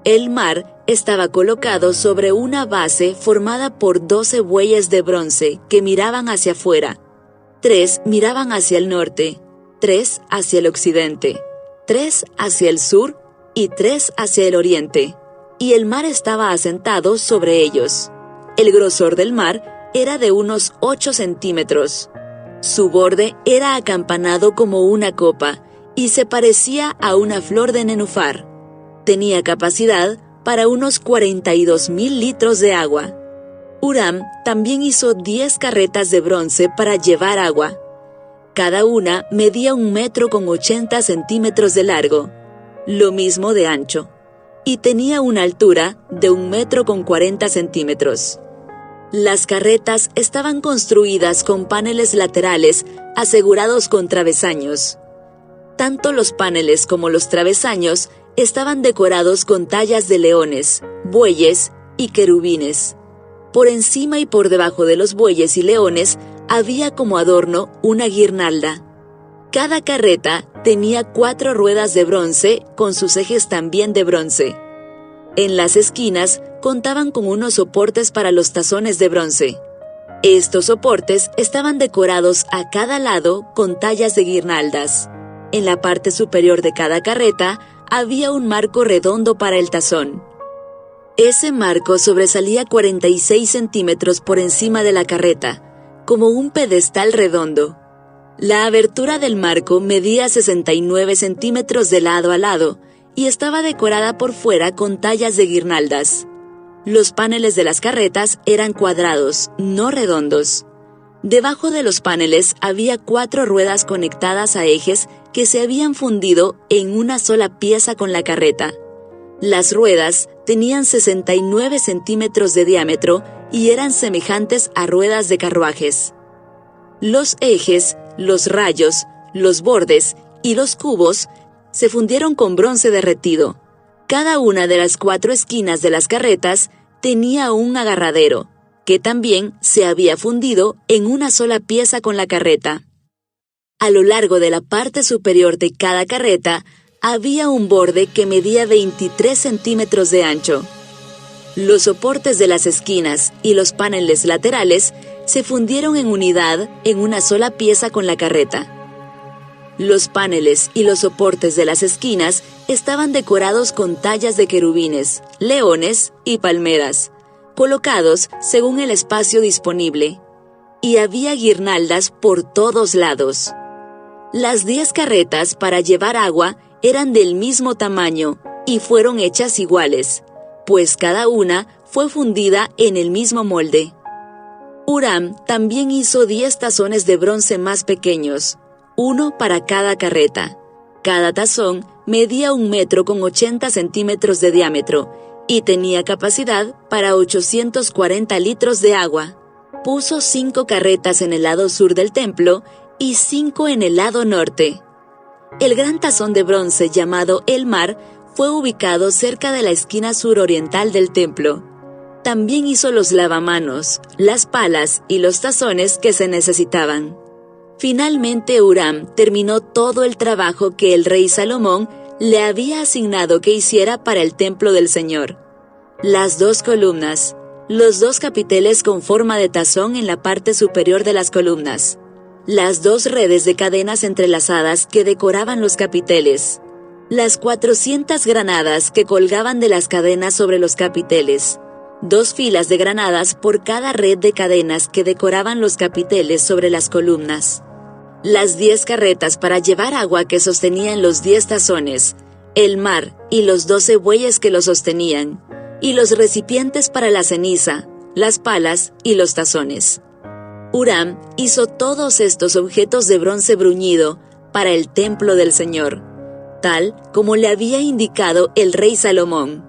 El mar estaba colocado sobre una base formada por 12 bueyes de bronce que miraban hacia afuera. 3 miraban hacia el norte, 3 hacia el occidente, 3 hacia el sur y 3 hacia el oriente, y el mar estaba asentado sobre ellos. El grosor del mar era de unos 8 centímetros. Su borde era acampanado como una copa y se parecía a una flor de nenúfar. Tenía capacidad para unos 42,000 litros de agua. Huram también hizo 10 carretas de bronce para llevar agua. Cada una medía 1 metro con 80 centímetros de largo, lo mismo de ancho, y tenía una altura de 1 metro con 40 centímetros. Las carretas estaban construidas con paneles laterales asegurados con travesaños. Tanto los paneles como los travesaños estaban decorados con tallas de leones, bueyes y querubines. Por encima y por debajo de los bueyes y leones había como adorno una guirnalda. Cada carreta tenía 4 ruedas de bronce con sus ejes también de bronce. En las esquinas contaban con unos soportes para los tazones de bronce. Estos soportes estaban decorados a cada lado con tallas de guirnaldas. En la parte superior de cada carreta había un marco redondo para el tazón. Ese marco sobresalía 46 centímetros por encima de la carreta, como un pedestal redondo. La abertura del marco medía 69 centímetros de lado a lado y estaba decorada por fuera con tallas de guirnaldas. Los paneles de las carretas eran cuadrados, no redondos. Debajo de los paneles había 4 ruedas conectadas a ejes que se habían fundido en una sola pieza con la carreta. Las ruedas tenían 69 centímetros de diámetro y eran semejantes a ruedas de carruajes. Los ejes, los rayos, los bordes y los cubos se fundieron con bronce derretido. Cada una de las 4 esquinas de las carretas tenía un agarradero, que también se había fundido en una sola pieza con la carreta. A lo largo de la parte superior de cada carreta había un borde que medía 23 centímetros de ancho. Los soportes de las esquinas y los paneles laterales se fundieron en unidad en una sola pieza con la carreta. Los paneles y los soportes de las esquinas estaban decorados con tallas de querubines, leones y palmeras, colocados según el espacio disponible, y había guirnaldas por todos lados. Las 10 carretas para llevar agua eran del mismo tamaño y fueron hechas iguales, pues cada una fue fundida en el mismo molde. Huram también hizo 10 tazones de bronce más pequeños, uno para cada carreta. Cada tazón medía 1 metro con 80 centímetros de diámetro y tenía capacidad para 840 litros de agua. Puso 5 carretas en el lado sur del templo y 5 en el lado norte. El gran tazón de bronce llamado El Mar fue ubicado cerca de la esquina suroriental del templo. También hizo los lavamanos, las palas y los tazones que se necesitaban. Finalmente Huram terminó todo el trabajo que el rey Salomón le había asignado que hiciera para el templo del Señor. Las 2 columnas, los 2 capiteles con forma de tazón en la parte superior de las columnas, las 2 redes de cadenas entrelazadas que decoraban los capiteles, las 400 granadas que colgaban de las cadenas sobre los capiteles, 2 filas de granadas por cada red de cadenas que decoraban los capiteles sobre las columnas, las 10 carretas para llevar agua que sostenían los 10 tazones, el mar y los 12 bueyes que lo sostenían, y los recipientes para la ceniza, las palas y los tazones. Huram hizo todos estos objetos de bronce bruñido para el templo del Señor, tal como le había indicado el rey Salomón.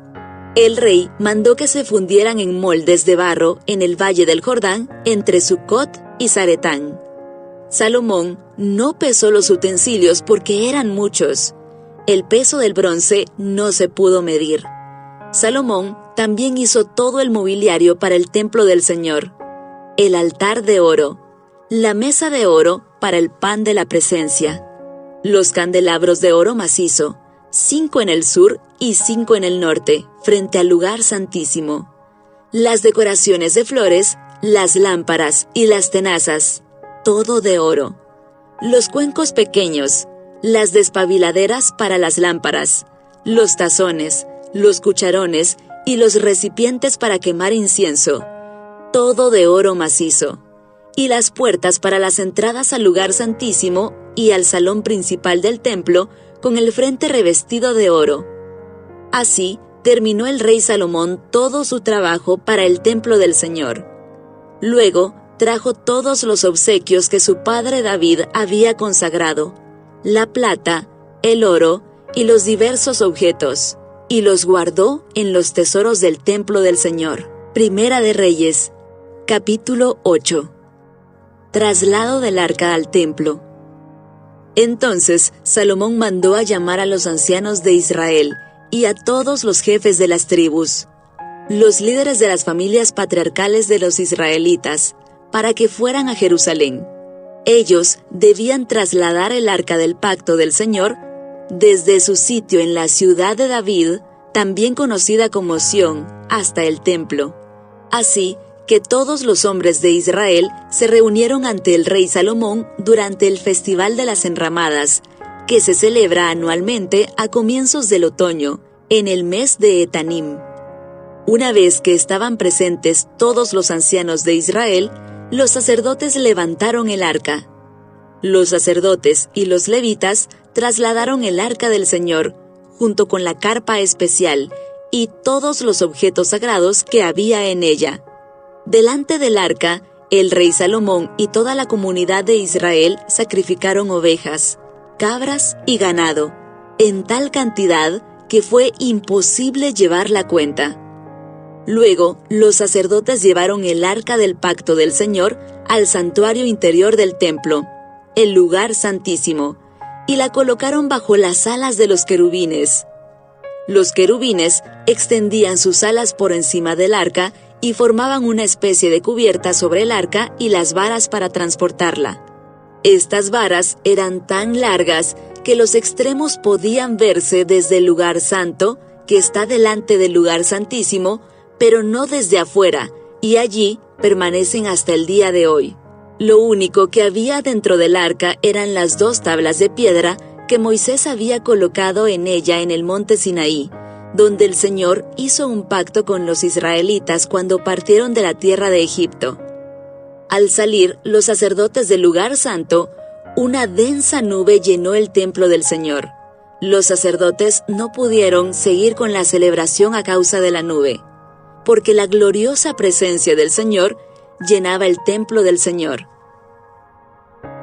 El rey mandó que se fundieran en moldes de barro en el valle del Jordán entre Sucot y Zaretán. Salomón no pesó los utensilios porque eran muchos. El peso del bronce no se pudo medir. Salomón también hizo todo el mobiliario para el templo del Señor: el altar de oro, la mesa de oro para el pan de la presencia, los candelabros de oro macizo, 5 en el sur y 5 en el norte, frente al lugar santísimo, las decoraciones de flores, las lámparas y las tenazas, todo de oro, los cuencos pequeños, las despabiladeras para las lámparas, los tazones, los cucharones y los recipientes para quemar incienso, todo de oro macizo, y las puertas para las entradas al lugar santísimo y al salón principal del templo con el frente revestido de oro. Así terminó el rey Salomón todo su trabajo para el templo del Señor. Luego trajo todos los obsequios que su padre David había consagrado, la plata, el oro y los diversos objetos, y los guardó en los tesoros del templo del Señor. Primera de Reyes, capítulo 8. Traslado del arca al templo. Entonces Salomón mandó a llamar a los ancianos de Israel y a todos los jefes de las tribus, los líderes de las familias patriarcales de los israelitas, para que fueran a Jerusalén. Ellos debían trasladar el arca del pacto del Señor desde su sitio en la ciudad de David, también conocida como Sión, hasta el templo. Así que todos los hombres de Israel se reunieron ante el rey Salomón durante el Festival de las Enramadas, que se celebra anualmente a comienzos del otoño, en el mes de Etanim. Una vez que estaban presentes todos los ancianos de Israel, los sacerdotes levantaron el arca. Los sacerdotes y los levitas trasladaron el arca del Señor, junto con la carpa especial y todos los objetos sagrados que había en ella. Delante del arca, el rey Salomón y toda la comunidad de Israel sacrificaron ovejas, cabras y ganado, en tal cantidad que fue imposible llevar la cuenta. Luego, los sacerdotes llevaron el arca del pacto del Señor al santuario interior del templo, el lugar santísimo, y la colocaron bajo las alas de los querubines. Los querubines extendían sus alas por encima del arca y formaban una especie de cubierta sobre el arca y las varas para transportarla. Estas varas eran tan largas que los extremos podían verse desde el lugar santo, que está delante del lugar santísimo, pero no desde afuera, y allí permanecen hasta el día de hoy. Lo único que había dentro del arca eran las 2 tablas de piedra que Moisés había colocado en ella en el monte Sinaí, donde el Señor hizo un pacto con los israelitas cuando partieron de la tierra de Egipto. Al salir los sacerdotes del lugar santo, una densa nube llenó el templo del Señor. Los sacerdotes no pudieron seguir con la celebración a causa de la nube, porque la gloriosa presencia del Señor llenaba el templo del Señor.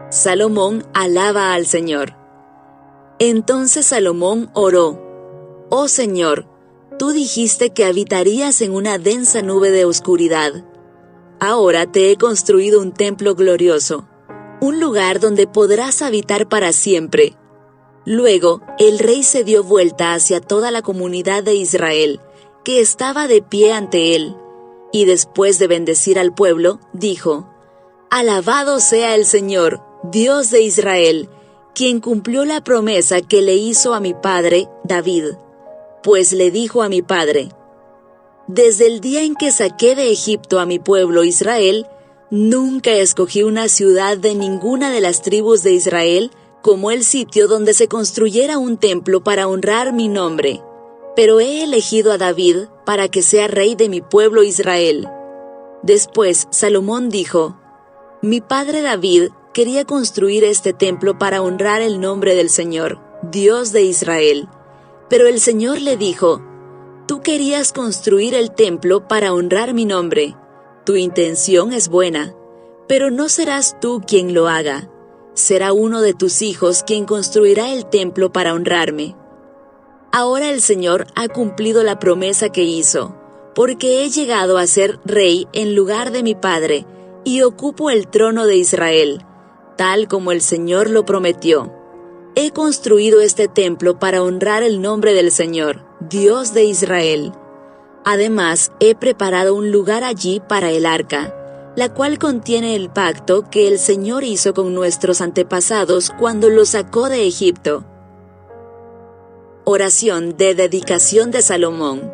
Salomón alaba al Señor. Entonces Salomón oró: «Oh Señor, tú dijiste que habitarías en una densa nube de oscuridad. Ahora te he construido un templo glorioso, un lugar donde podrás habitar para siempre». Luego, el rey se dio vuelta hacia toda la comunidad de Israel, que estaba de pie ante él, y después de bendecir al pueblo, dijo: «Alabado sea el Señor, Dios de Israel, quien cumplió la promesa que le hizo a mi padre, David. Pues le dijo a mi padre: desde el día en que saqué de Egipto a mi pueblo Israel, nunca escogí una ciudad de ninguna de las tribus de Israel como el sitio donde se construyera un templo para honrar mi nombre. Pero he elegido a David para que sea rey de mi pueblo Israel». Después Salomón dijo: «Mi padre David quería construir este templo para honrar el nombre del Señor, Dios de Israel. Pero el Señor le dijo: tú querías construir el templo para honrar mi nombre. Tu intención es buena, pero no serás tú quien lo haga. Será uno de tus hijos quien construirá el templo para honrarme. Ahora el Señor ha cumplido la promesa que hizo, porque he llegado a ser rey en lugar de mi padre, y ocupo el trono de Israel, tal como el Señor lo prometió. He construido este templo para honrar el nombre del Señor, Dios de Israel. Además, he preparado un lugar allí para el arca, la cual contiene el pacto que el Señor hizo con nuestros antepasados cuando los sacó de Egipto». Oración de dedicación de Salomón.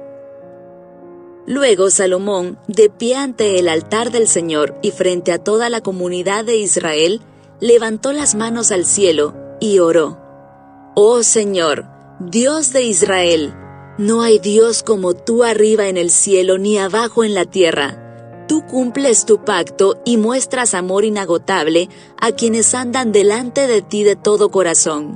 Luego Salomón, de pie ante el altar del Señor y frente a toda la comunidad de Israel, levantó las manos al cielo y oró: «Oh Señor, Dios de Israel, no hay Dios como tú arriba en el cielo ni abajo en la tierra. Tú cumples tu pacto y muestras amor inagotable a quienes andan delante de ti de todo corazón.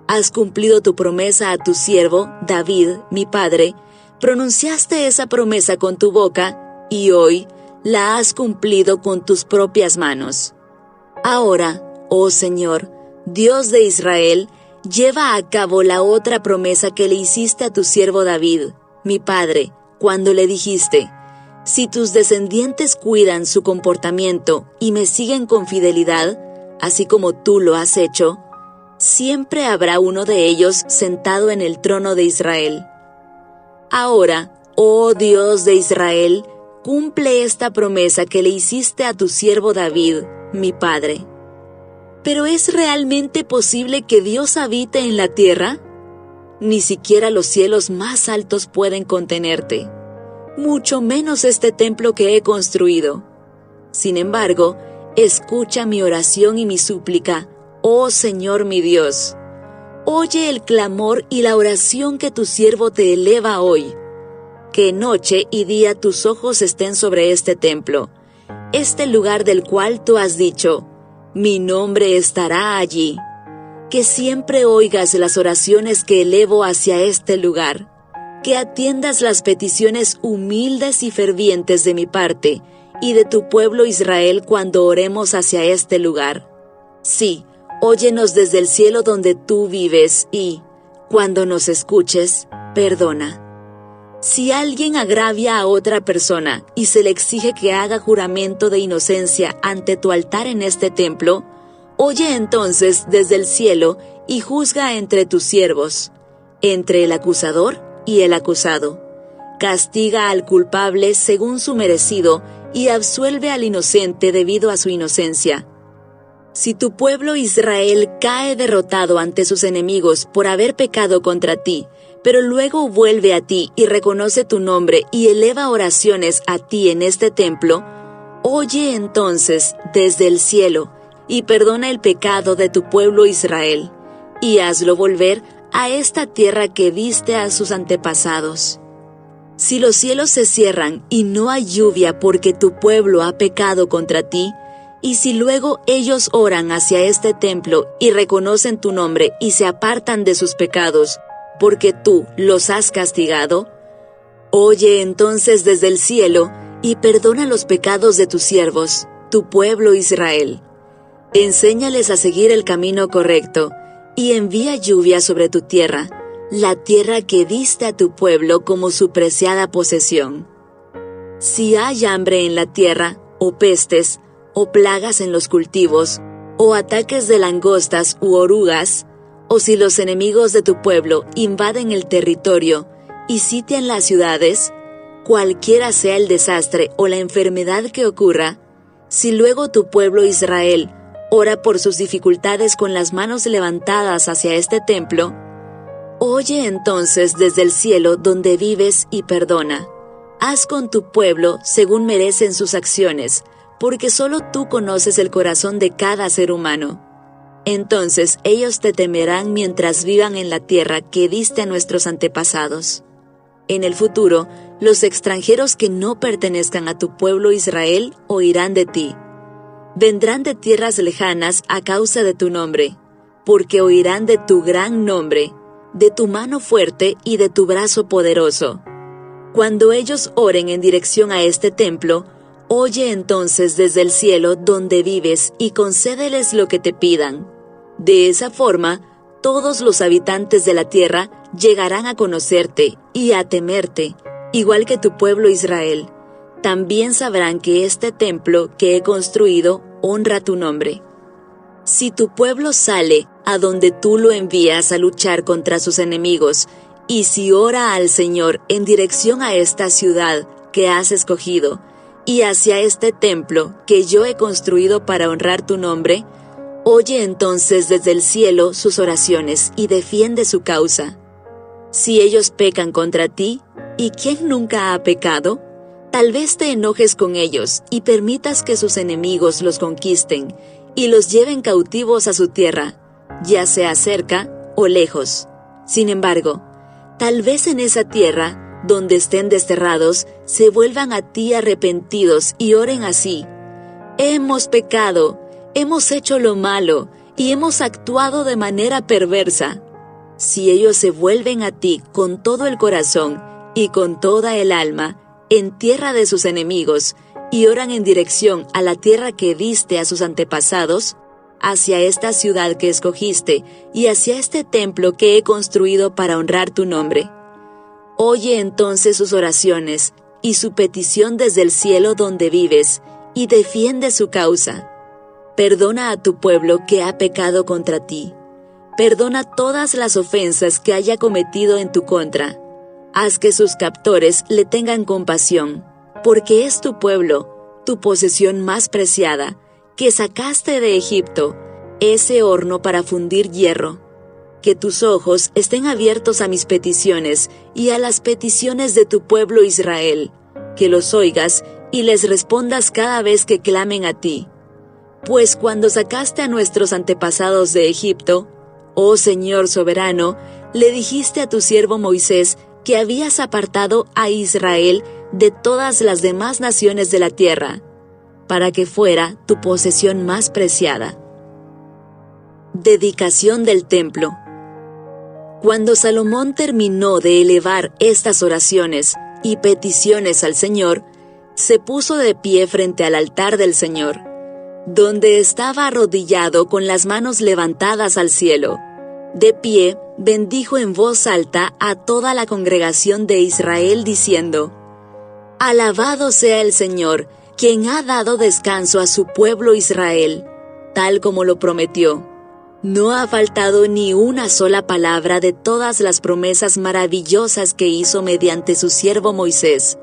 Has cumplido tu promesa a tu siervo, David, mi padre. Pronunciaste esa promesa con tu boca y hoy la has cumplido con tus propias manos. Ahora, oh Señor, Dios de Israel, lleva a cabo la otra promesa que le hiciste a tu siervo David, mi padre, cuando le dijiste: si tus descendientes cuidan su comportamiento y me siguen con fidelidad, así como tú lo has hecho, siempre habrá uno de ellos sentado en el trono de Israel. Ahora, oh Dios de Israel, cumple esta promesa que le hiciste a tu siervo David, mi padre». ¿Pero es realmente posible que Dios habite en la tierra? Ni siquiera los cielos más altos pueden contenerte, mucho menos este templo que he construido. Sin embargo, escucha mi oración y mi súplica, oh Señor mi Dios. Oye el clamor y la oración que tu siervo te eleva hoy. Que noche y día tus ojos estén sobre este templo, este lugar del cual tú has dicho: mi nombre estará allí. Que siempre oigas las oraciones que elevo hacia este lugar, que atiendas las peticiones humildes y fervientes de mi parte y de tu pueblo Israel cuando oremos hacia este lugar. Sí, óyenos desde el cielo donde tú vives y, cuando nos escuches, perdona. Si alguien agravia a otra persona y se le exige que haga juramento de inocencia ante tu altar en este templo, oye entonces desde el cielo y juzga entre tus siervos, entre el acusador y el acusado. Castiga al culpable según su merecido y absuelve al inocente debido a su inocencia. Si tu pueblo Israel cae derrotado ante sus enemigos por haber pecado contra ti, pero luego vuelve a ti y reconoce tu nombre y eleva oraciones a ti en este templo, oye entonces desde el cielo y perdona el pecado de tu pueblo Israel, y hazlo volver a esta tierra que diste a sus antepasados. Si los cielos se cierran y no hay lluvia porque tu pueblo ha pecado contra ti, y si luego ellos oran hacia este templo y reconocen tu nombre y se apartan de sus pecados, porque tú los has castigado, oye entonces desde el cielo y perdona los pecados de tus siervos, tu pueblo Israel. Enséñales a seguir el camino correcto y envía lluvia sobre tu tierra, la tierra que diste a tu pueblo como su preciada posesión. Si hay hambre en la tierra, o pestes, o plagas en los cultivos, o ataques de langostas u orugas, o si los enemigos de tu pueblo invaden el territorio y sitian las ciudades, cualquiera sea el desastre o la enfermedad que ocurra, si luego tu pueblo Israel ora por sus dificultades con las manos levantadas hacia este templo, oye entonces desde el cielo donde vives y perdona. Haz con tu pueblo según merecen sus acciones, porque solo tú conoces el corazón de cada ser humano. Entonces ellos te temerán mientras vivan en la tierra que diste a nuestros antepasados. En el futuro, los extranjeros que no pertenezcan a tu pueblo Israel oirán de ti. Vendrán de tierras lejanas a causa de tu nombre, porque oirán de tu gran nombre, de tu mano fuerte y de tu brazo poderoso. Cuando ellos oren en dirección a este templo, oye entonces desde el cielo donde vives y concédeles lo que te pidan. De esa forma, todos los habitantes de la tierra llegarán a conocerte y a temerte, igual que tu pueblo Israel. También sabrán que este templo que he construido honra tu nombre. Si tu pueblo sale a donde tú lo envías a luchar contra sus enemigos, y si ora al Señor en dirección a esta ciudad que has escogido, y hacia este templo que yo he construido para honrar tu nombre, oye entonces desde el cielo sus oraciones y defiende su causa. Si ellos pecan contra ti, ¿y quién nunca ha pecado? Tal vez te enojes con ellos y permitas que sus enemigos los conquisten y los lleven cautivos a su tierra, ya sea cerca o lejos. Sin embargo, tal vez en esa tierra, donde estén desterrados, se vuelvan a ti arrepentidos y oren así: hemos pecado, hemos hecho lo malo y hemos actuado de manera perversa. Si ellos se vuelven a ti con todo el corazón y con toda el alma, en tierra de sus enemigos, y oran en dirección a la tierra que diste a sus antepasados, hacia esta ciudad que escogiste y hacia este templo que he construido para honrar tu nombre, oye entonces sus oraciones y su petición desde el cielo donde vives, y defiende su causa. Perdona a tu pueblo que ha pecado contra ti. Perdona todas las ofensas que haya cometido en tu contra. Haz que sus captores le tengan compasión, porque es tu pueblo, tu posesión más preciada, que sacaste de Egipto, ese horno para fundir hierro. Que tus ojos estén abiertos a mis peticiones y a las peticiones de tu pueblo Israel, que los oigas y les respondas cada vez que clamen a ti. Pues cuando sacaste a nuestros antepasados de Egipto, oh Señor soberano, le dijiste a tu siervo Moisés que habías apartado a Israel de todas las demás naciones de la tierra. para que fuera tu posesión más preciada. Dedicación del templo. Cuando Salomón terminó de elevar estas oraciones y peticiones al Señor, se puso de pie frente al altar del Señor, donde estaba arrodillado con las manos levantadas al cielo. De pie, bendijo en voz alta a toda la congregación de Israel diciendo: Alabado sea el Señor, quien ha dado descanso a su pueblo Israel, tal como lo prometió. No ha faltado ni una sola palabra de todas las promesas maravillosas que hizo mediante su siervo Moisés.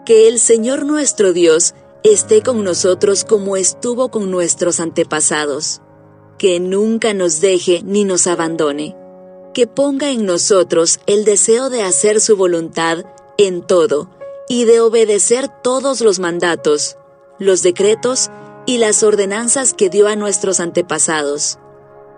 Que el Señor nuestro Dios esté con nosotros como estuvo con nuestros antepasados. Que nunca nos deje ni nos abandone. Que ponga en nosotros el deseo de hacer su voluntad en todo y de obedecer todos los mandatos, los decretos y las ordenanzas que dio a nuestros antepasados.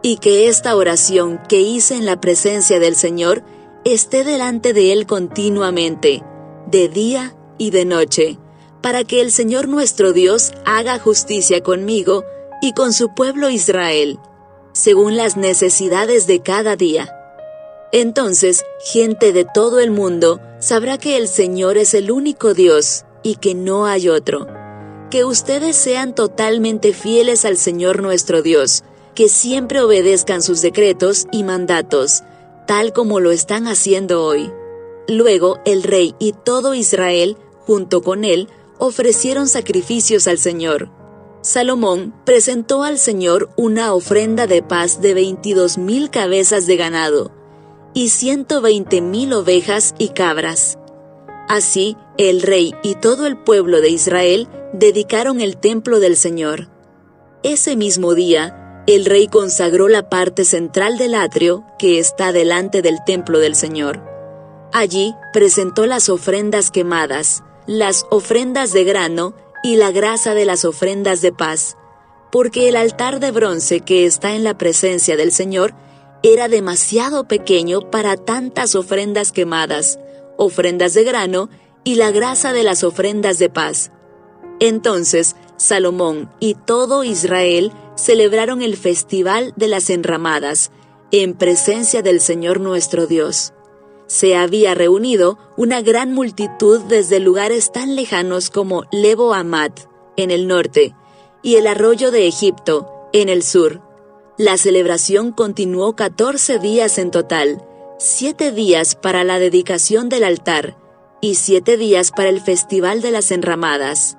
Y que esta oración que hice en la presencia del Señor esté delante de Él continuamente, de día y de noche, para que el Señor nuestro Dios haga justicia conmigo y con su pueblo Israel, según las necesidades de cada día. Entonces, gente de todo el mundo sabrá que el Señor es el único Dios y que no hay otro. Que ustedes sean totalmente fieles al Señor nuestro Dios, que siempre obedezcan sus decretos y mandatos, tal como lo están haciendo hoy. Luego el rey y todo Israel, junto con él, ofrecieron sacrificios al Señor. Salomón presentó al Señor una ofrenda de paz de 22,000 cabezas de ganado y 120,000 ovejas y cabras. Así, el rey y todo el pueblo de Israel dedicaron el templo del Señor. Ese mismo día, el rey consagró la parte central del atrio que está delante del templo del Señor. Allí presentó las ofrendas quemadas, las ofrendas de grano y la grasa de las ofrendas de paz, porque el altar de bronce que está en la presencia del Señor era demasiado pequeño para tantas ofrendas quemadas, ofrendas de grano y la grasa de las ofrendas de paz. Entonces Salomón y todo Israel celebraron el festival de las enramadas, en presencia del Señor nuestro Dios. Se había reunido una gran multitud desde lugares tan lejanos como Lebo Hamat, en el norte, y el arroyo de Egipto, en el sur. La celebración continuó 14 días en total, 7 días para la dedicación del altar y 7 días para el festival de las enramadas.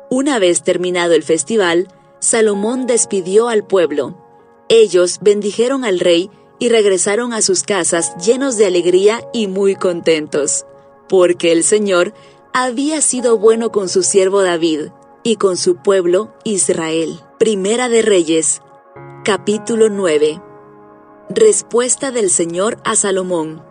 Una vez terminado el festival, Salomón despidió al pueblo. Ellos bendijeron al rey y regresaron a sus casas llenos de alegría y muy contentos, porque el Señor había sido bueno con su siervo David y con su pueblo Israel. Primera de Reyes, capítulo 9. Respuesta del Señor a Salomón.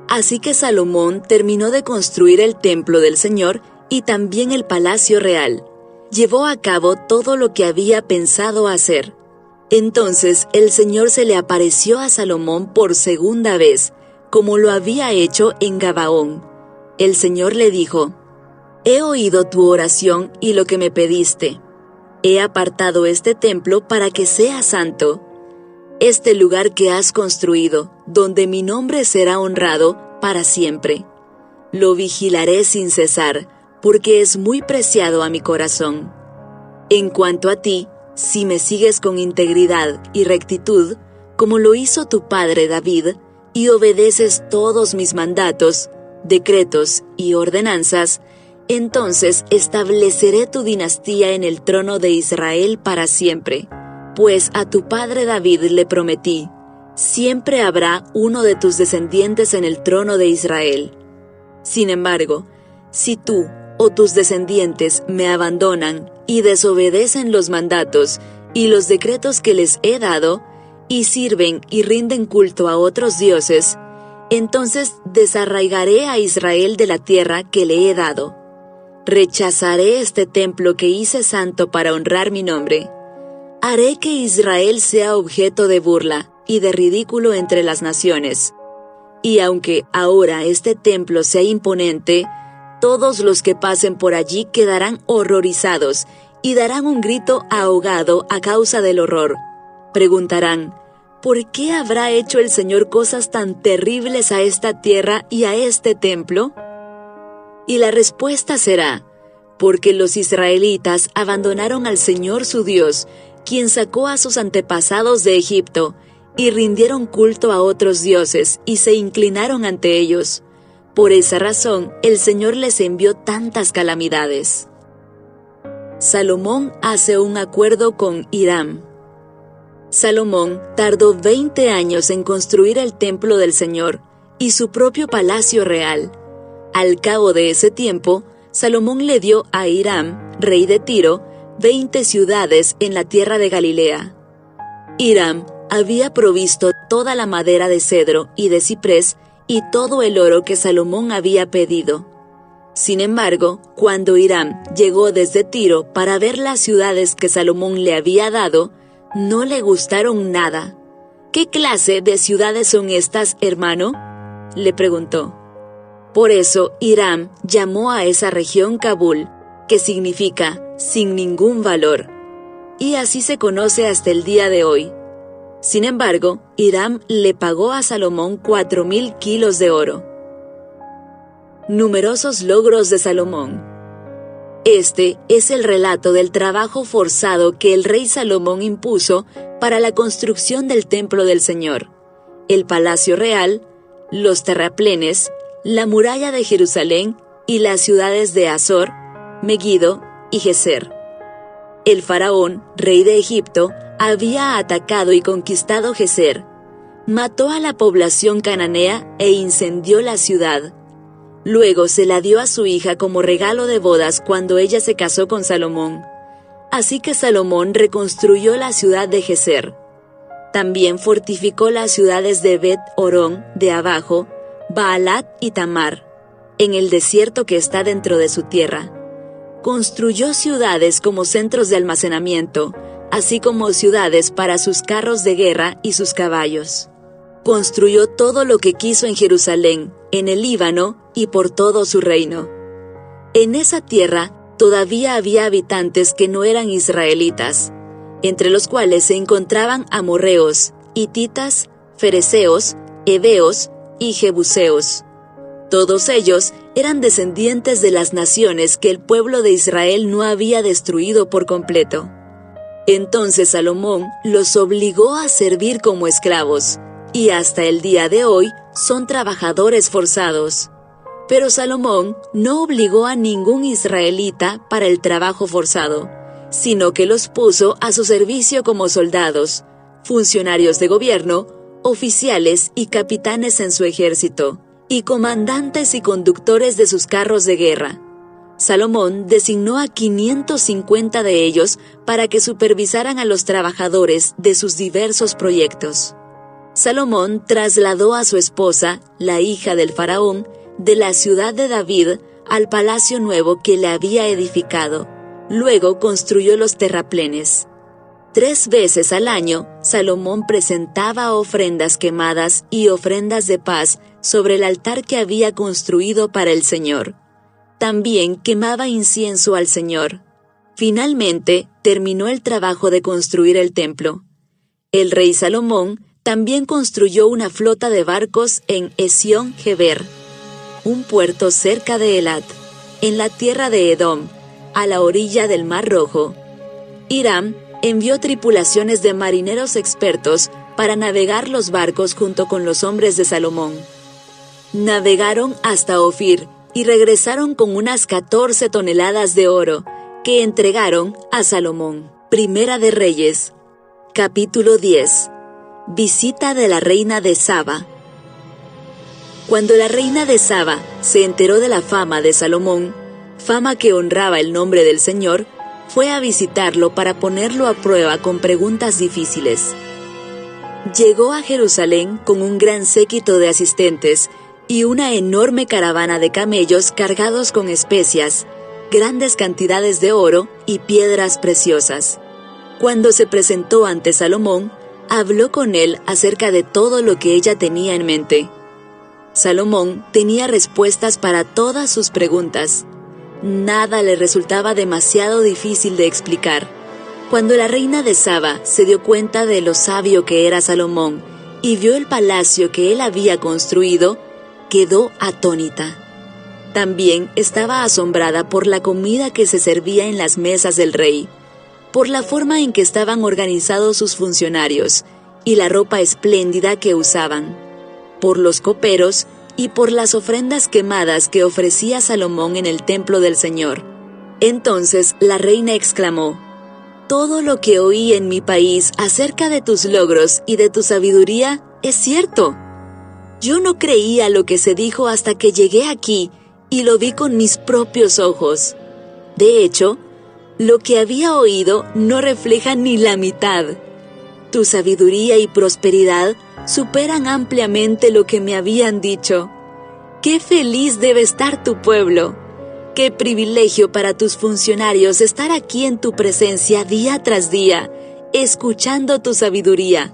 Así que Salomón terminó de construir el templo del Señor y también el palacio real. Llevó a cabo todo lo que había pensado hacer. Entonces el Señor se le apareció a Salomón por segunda vez, como lo había hecho en Gabaón. El Señor le dijo: He oído tu oración y lo que me pediste. He apartado este templo para que sea santo. Este lugar que has construido, donde mi nombre será honrado para siempre. Lo vigilaré sin cesar, porque es muy preciado a mi corazón. En cuanto a ti, si me sigues con integridad y rectitud, como lo hizo tu padre David, y obedeces todos mis mandatos, decretos y ordenanzas, entonces estableceré tu dinastía en el trono de Israel para siempre. Pues a tu padre David le prometí: siempre habrá uno de tus descendientes en el trono de Israel. Sin embargo, si tú o tus descendientes me abandonan y desobedecen los mandatos y los decretos que les he dado, y sirven y rinden culto a otros dioses, entonces desarraigaré a Israel de la tierra que le he dado. Rechazaré este templo que hice santo para honrar mi nombre. Haré que Israel sea objeto de burla y de ridículo entre las naciones. Y aunque ahora este templo sea imponente, Todos los que pasen por allí quedarán horrorizados y darán un grito ahogado a causa del horror. Preguntarán, ¿por qué habrá hecho el Señor cosas tan terribles a esta tierra y a este templo? Y la respuesta será, porque los israelitas abandonaron al Señor su Dios, quien sacó a sus antepasados de Egipto, y rindieron culto a otros dioses y se inclinaron ante ellos. Por esa razón, el Señor les envió tantas calamidades. Salomón hace un acuerdo con Hiram. Salomón tardó 20 años en construir el templo del Señor y su propio palacio real. Al cabo de ese tiempo, Salomón le dio a Hiram, rey de Tiro, 20 ciudades en la tierra de Galilea. Hiram había provisto toda la madera de cedro y de ciprés y todo el oro que Salomón había pedido. Sin embargo, cuando Hiram llegó desde Tiro para ver las ciudades que Salomón le había dado, no le gustaron nada. ¿Qué clase de ciudades son estas, hermano?, le preguntó. Por eso Hiram llamó a esa región Kabul, que significa sin ningún valor, y así se conoce hasta el día de hoy. Sin embargo, Hiram le pagó a Salomón 4,000 kilos de oro. Numerosos logros de Salomón. Este es el relato del trabajo forzado que el rey Salomón impuso para la construcción del templo del Señor, el palacio real, los terraplenes, la muralla de Jerusalén y las ciudades de Azor, Megiddo y Geser. El faraón, rey de Egipto, había atacado y conquistado Geser, mató a la población cananea e incendió la ciudad. Luego se la dio a su hija como regalo de bodas cuando ella se casó con Salomón. Así que Salomón reconstruyó la ciudad de Geser. También fortificó las ciudades de Bet-Orón de abajo, Baalat y Tamar, en el desierto que está dentro de su tierra. Construyó ciudades como centros de almacenamiento, así como ciudades para sus carros de guerra y sus caballos. Construyó todo lo que quiso en Jerusalén, en el Líbano y por todo su reino. En esa tierra todavía había habitantes que no eran israelitas, entre los cuales se encontraban amorreos, hititas, fereceos, heveos y jebuseos. Todos ellos eran descendientes de las naciones que el pueblo de Israel no había destruido por completo. Entonces Salomón los obligó a servir como esclavos, y hasta el día de hoy son trabajadores forzados. Pero Salomón no obligó a ningún israelita para el trabajo forzado, sino que los puso a su servicio como soldados, funcionarios de gobierno, oficiales y capitanes en su ejército, y comandantes y conductores de sus carros de guerra. Salomón designó a 550 de ellos para que supervisaran a los trabajadores de sus diversos proyectos. Salomón trasladó a su esposa, la hija del faraón, de la ciudad de David al palacio nuevo que le había edificado. Luego construyó los terraplenes. 3 veces al año, Salomón presentaba ofrendas quemadas y ofrendas de paz sobre el altar que había construido para el Señor. También quemaba incienso al Señor. Finalmente, terminó el trabajo de construir el templo. El rey Salomón también construyó una flota de barcos en Esión-Geber, un puerto cerca de Elat, en la tierra de Edom, a la orilla del Mar Rojo. Hiram envió tripulaciones de marineros expertos para navegar los barcos junto con los hombres de Salomón. Navegaron hasta Ofir y regresaron con unas 14 toneladas de oro, que entregaron a Salomón. Primera de Reyes, capítulo 10. Visita de la reina de Saba. Cuando la reina de Saba se enteró de la fama de Salomón, fama que honraba el nombre del Señor, fue a visitarlo para ponerlo a prueba con preguntas difíciles. Llegó a Jerusalén con un gran séquito de asistentes y una enorme caravana de camellos cargados con especias, grandes cantidades de oro y piedras preciosas. Cuando se presentó ante Salomón, habló con él acerca de todo lo que ella tenía en mente. Salomón tenía respuestas para todas sus preguntas. Nada le resultaba demasiado difícil de explicar. Cuando la reina de Saba se dio cuenta de lo sabio que era Salomón y vio el palacio que él había construido, quedó atónita. También estaba asombrada por la comida que se servía en las mesas del rey, por la forma en que estaban organizados sus funcionarios y la ropa espléndida que usaban, por los coperos y por las ofrendas quemadas que ofrecía Salomón en el templo del Señor. Entonces la reina exclamó: «Todo lo que oí en mi país acerca de tus logros y de tu sabiduría es cierto. Yo no creía lo que se dijo hasta que llegué aquí y lo vi con mis propios ojos. De hecho, lo que había oído no refleja ni la mitad. Tu sabiduría y prosperidad superan ampliamente lo que me habían dicho. ¡Qué feliz debe estar tu pueblo! ¡Qué privilegio para tus funcionarios estar aquí en tu presencia día tras día, escuchando tu sabiduría!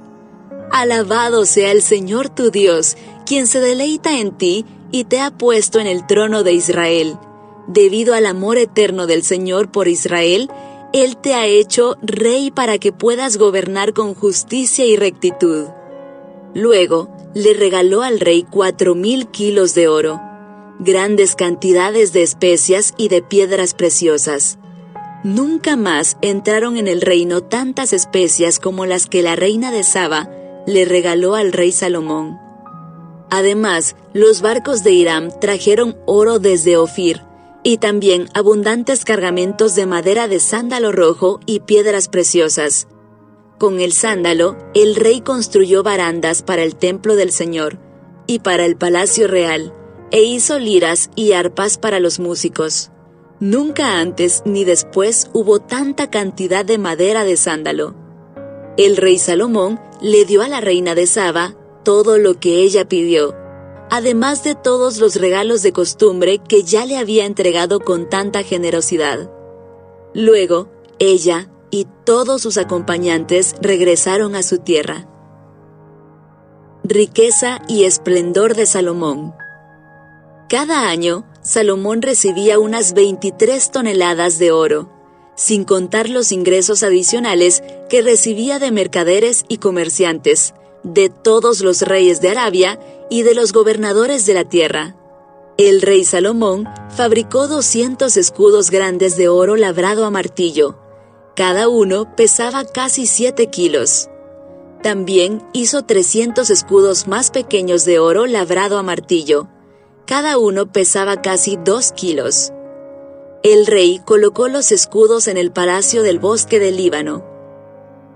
Alabado sea el Señor tu Dios, quien se deleita en ti y te ha puesto en el trono de Israel. Debido al amor eterno del Señor por Israel, Él te ha hecho rey para que puedas gobernar con justicia y rectitud». Luego, le regaló al rey 4,000 kilos de oro, grandes cantidades de especias y de piedras preciosas. Nunca más entraron en el reino tantas especias como las que la reina de Saba le regaló al rey Salomón. Además, los barcos de Hiram trajeron oro desde Ofir, y también abundantes cargamentos de madera de sándalo rojo y piedras preciosas. Con el sándalo, el rey construyó barandas para el templo del Señor y para el palacio real, e hizo liras y arpas para los músicos. Nunca antes ni después hubo tanta cantidad de madera de sándalo. El rey Salomón le dio a la reina de Saba todo lo que ella pidió, además de todos los regalos de costumbre que ya le había entregado con tanta generosidad. Luego, ella y todos sus acompañantes regresaron a su tierra. Riqueza y esplendor de Salomón. Cada año, Salomón recibía unas 23 toneladas de oro, sin contar los ingresos adicionales que recibía de mercaderes y comerciantes, de todos los reyes de Arabia y de los gobernadores de la tierra. El rey Salomón fabricó 200 escudos grandes de oro labrado a martillo. Cada uno pesaba casi 7 kilos. También hizo 300 escudos más pequeños de oro labrado a martillo. Cada uno pesaba casi 2 kilos. El rey colocó los escudos en el palacio del bosque del Líbano.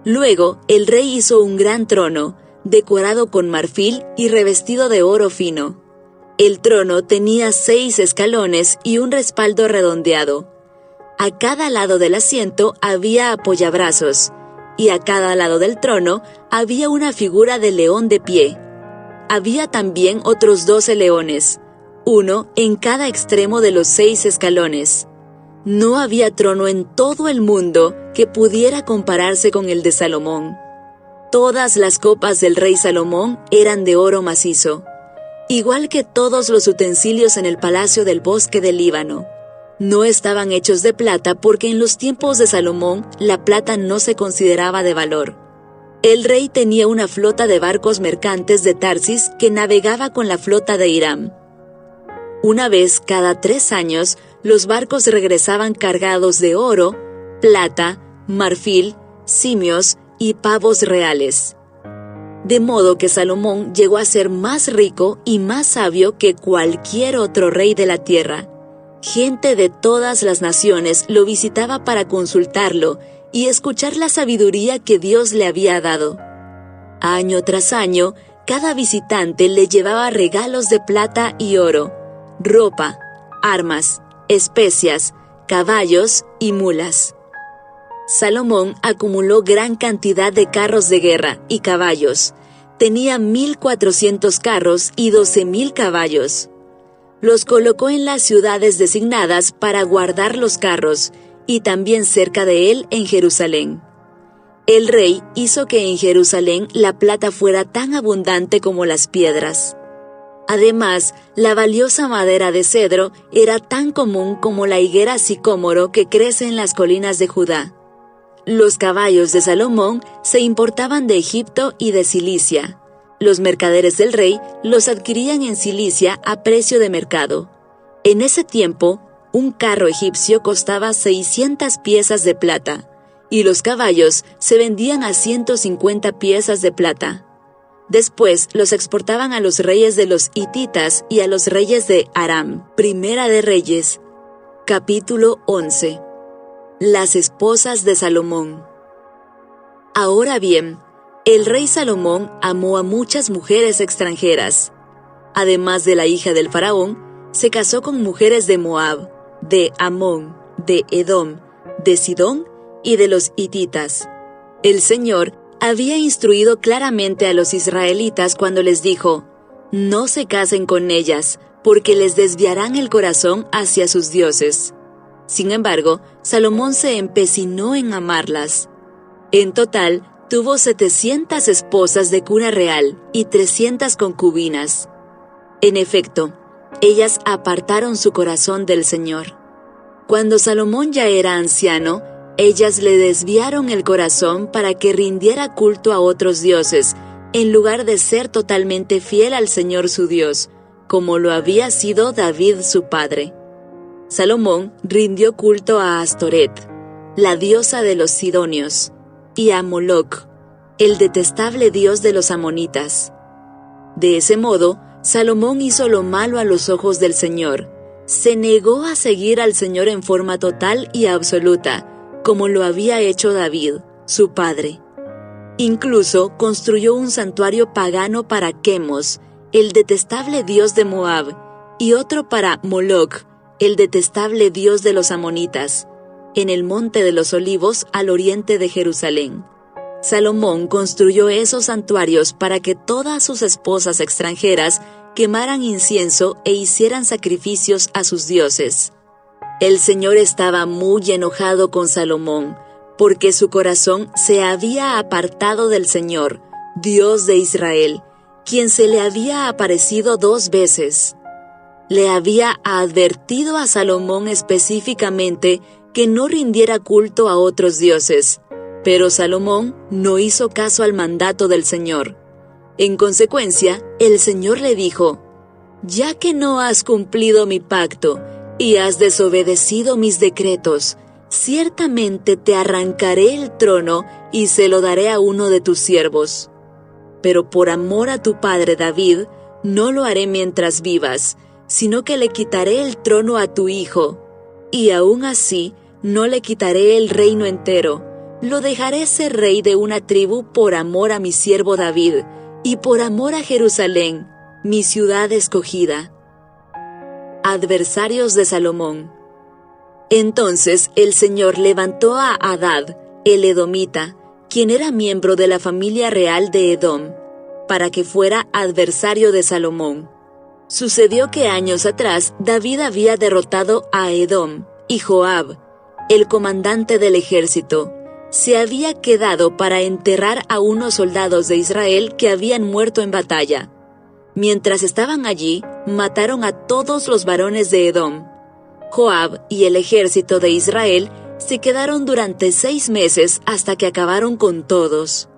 Luego, el rey hizo un gran trono, decorado con marfil y revestido de oro fino. El trono tenía 6 escalones y un respaldo redondeado. A cada lado del asiento había apoyabrazos, y a cada lado del trono había una figura de león de pie. Había también otros 12 leones, uno en cada extremo de los 6 escalones. No había trono en todo el mundo que pudiera compararse con el de Salomón. Todas las copas del rey Salomón eran de oro macizo, igual que todos los utensilios en el palacio del bosque del Líbano. No estaban hechos de plata porque en los tiempos de Salomón la plata no se consideraba de valor. El rey tenía una flota de barcos mercantes de Tarsis que navegaba con la flota de Hiram. Una vez cada 3 años, los barcos regresaban cargados de oro, plata, marfil, simios y pavos reales. De modo que Salomón llegó a ser más rico y más sabio que cualquier otro rey de la tierra. Gente de todas las naciones lo visitaba para consultarlo y escuchar la sabiduría que Dios le había dado. Año tras año, cada visitante le llevaba regalos de plata y oro, ropa, armas, especias, caballos y mulas. Salomón acumuló gran cantidad de carros de guerra y caballos. Tenía 1,400 carros y 12,000 caballos. Los colocó en las ciudades designadas para guardar los carros, y también cerca de él en Jerusalén. El rey hizo que en Jerusalén la plata fuera tan abundante como las piedras. Además, la valiosa madera de cedro era tan común como la higuera sicómoro que crece en las colinas de Judá. Los caballos de Salomón se importaban de Egipto y de Cilicia. Los mercaderes del rey los adquirían en Cilicia a precio de mercado. En ese tiempo, un carro egipcio costaba 600 piezas de plata, y los caballos se vendían a 150 piezas de plata. Después los exportaban a los reyes de los hititas y a los reyes de Aram. Primera de Reyes, capítulo 11. Las esposas de Salomón. Ahora bien, el rey Salomón amó a muchas mujeres extranjeras. Además de la hija del faraón, se casó con mujeres de Moab, de Amón, de Edom, de Sidón y de los hititas. El Señor había instruido claramente a los israelitas cuando les dijo: no se casen con ellas, porque les desviarán el corazón hacia sus dioses. Sin embargo, Salomón se empecinó en amarlas. En total, tuvo 700 esposas de cuna real y 300 concubinas. En efecto, ellas apartaron su corazón del Señor. Cuando Salomón ya era anciano, ellas le desviaron el corazón para que rindiera culto a otros dioses, en lugar de ser totalmente fiel al Señor su Dios, como lo había sido David su padre. Salomón rindió culto a Astoret, la diosa de los sidonios, y a Moloc, el detestable dios de los amonitas. De ese modo, Salomón hizo lo malo a los ojos del Señor. Se negó a seguir al Señor en forma total y absoluta, como lo había hecho David, su padre. Incluso construyó un santuario pagano para Quemos, el detestable dios de Moab, y otro para Moloc, el detestable dios de los amonitas, en el monte de los olivos al oriente de Jerusalén. Salomón construyó esos santuarios para que todas sus esposas extranjeras quemaran incienso e hicieran sacrificios a sus dioses. El Señor estaba muy enojado con Salomón, porque su corazón se había apartado del Señor, Dios de Israel, quien se le había aparecido 2 veces. Le había advertido a Salomón específicamente que no rindiera culto a otros dioses, pero Salomón no hizo caso al mandato del Señor. En consecuencia, el Señor le dijo: «Ya que no has cumplido mi pacto y has desobedecido mis decretos, ciertamente te arrancaré el trono y se lo daré a uno de tus siervos. Pero por amor a tu padre David, no lo haré mientras vivas, sino que le quitaré el trono a tu hijo, y aún así no le quitaré el reino entero. Lo dejaré ser rey de una tribu por amor a mi siervo David, y por amor a Jerusalén, mi ciudad escogida». Adversarios de Salomón. Entonces el Señor levantó a Hadad, el edomita, quien era miembro de la familia real de Edom, para que fuera adversario de Salomón. Sucedió que años atrás David había derrotado a Edom, y Joab, el comandante del ejército, se había quedado para enterrar a unos soldados de Israel que habían muerto en batalla. Mientras estaban allí, mataron a todos los varones de Edom. Joab y el ejército de Israel se quedaron durante 6 meses hasta que acabaron con todos.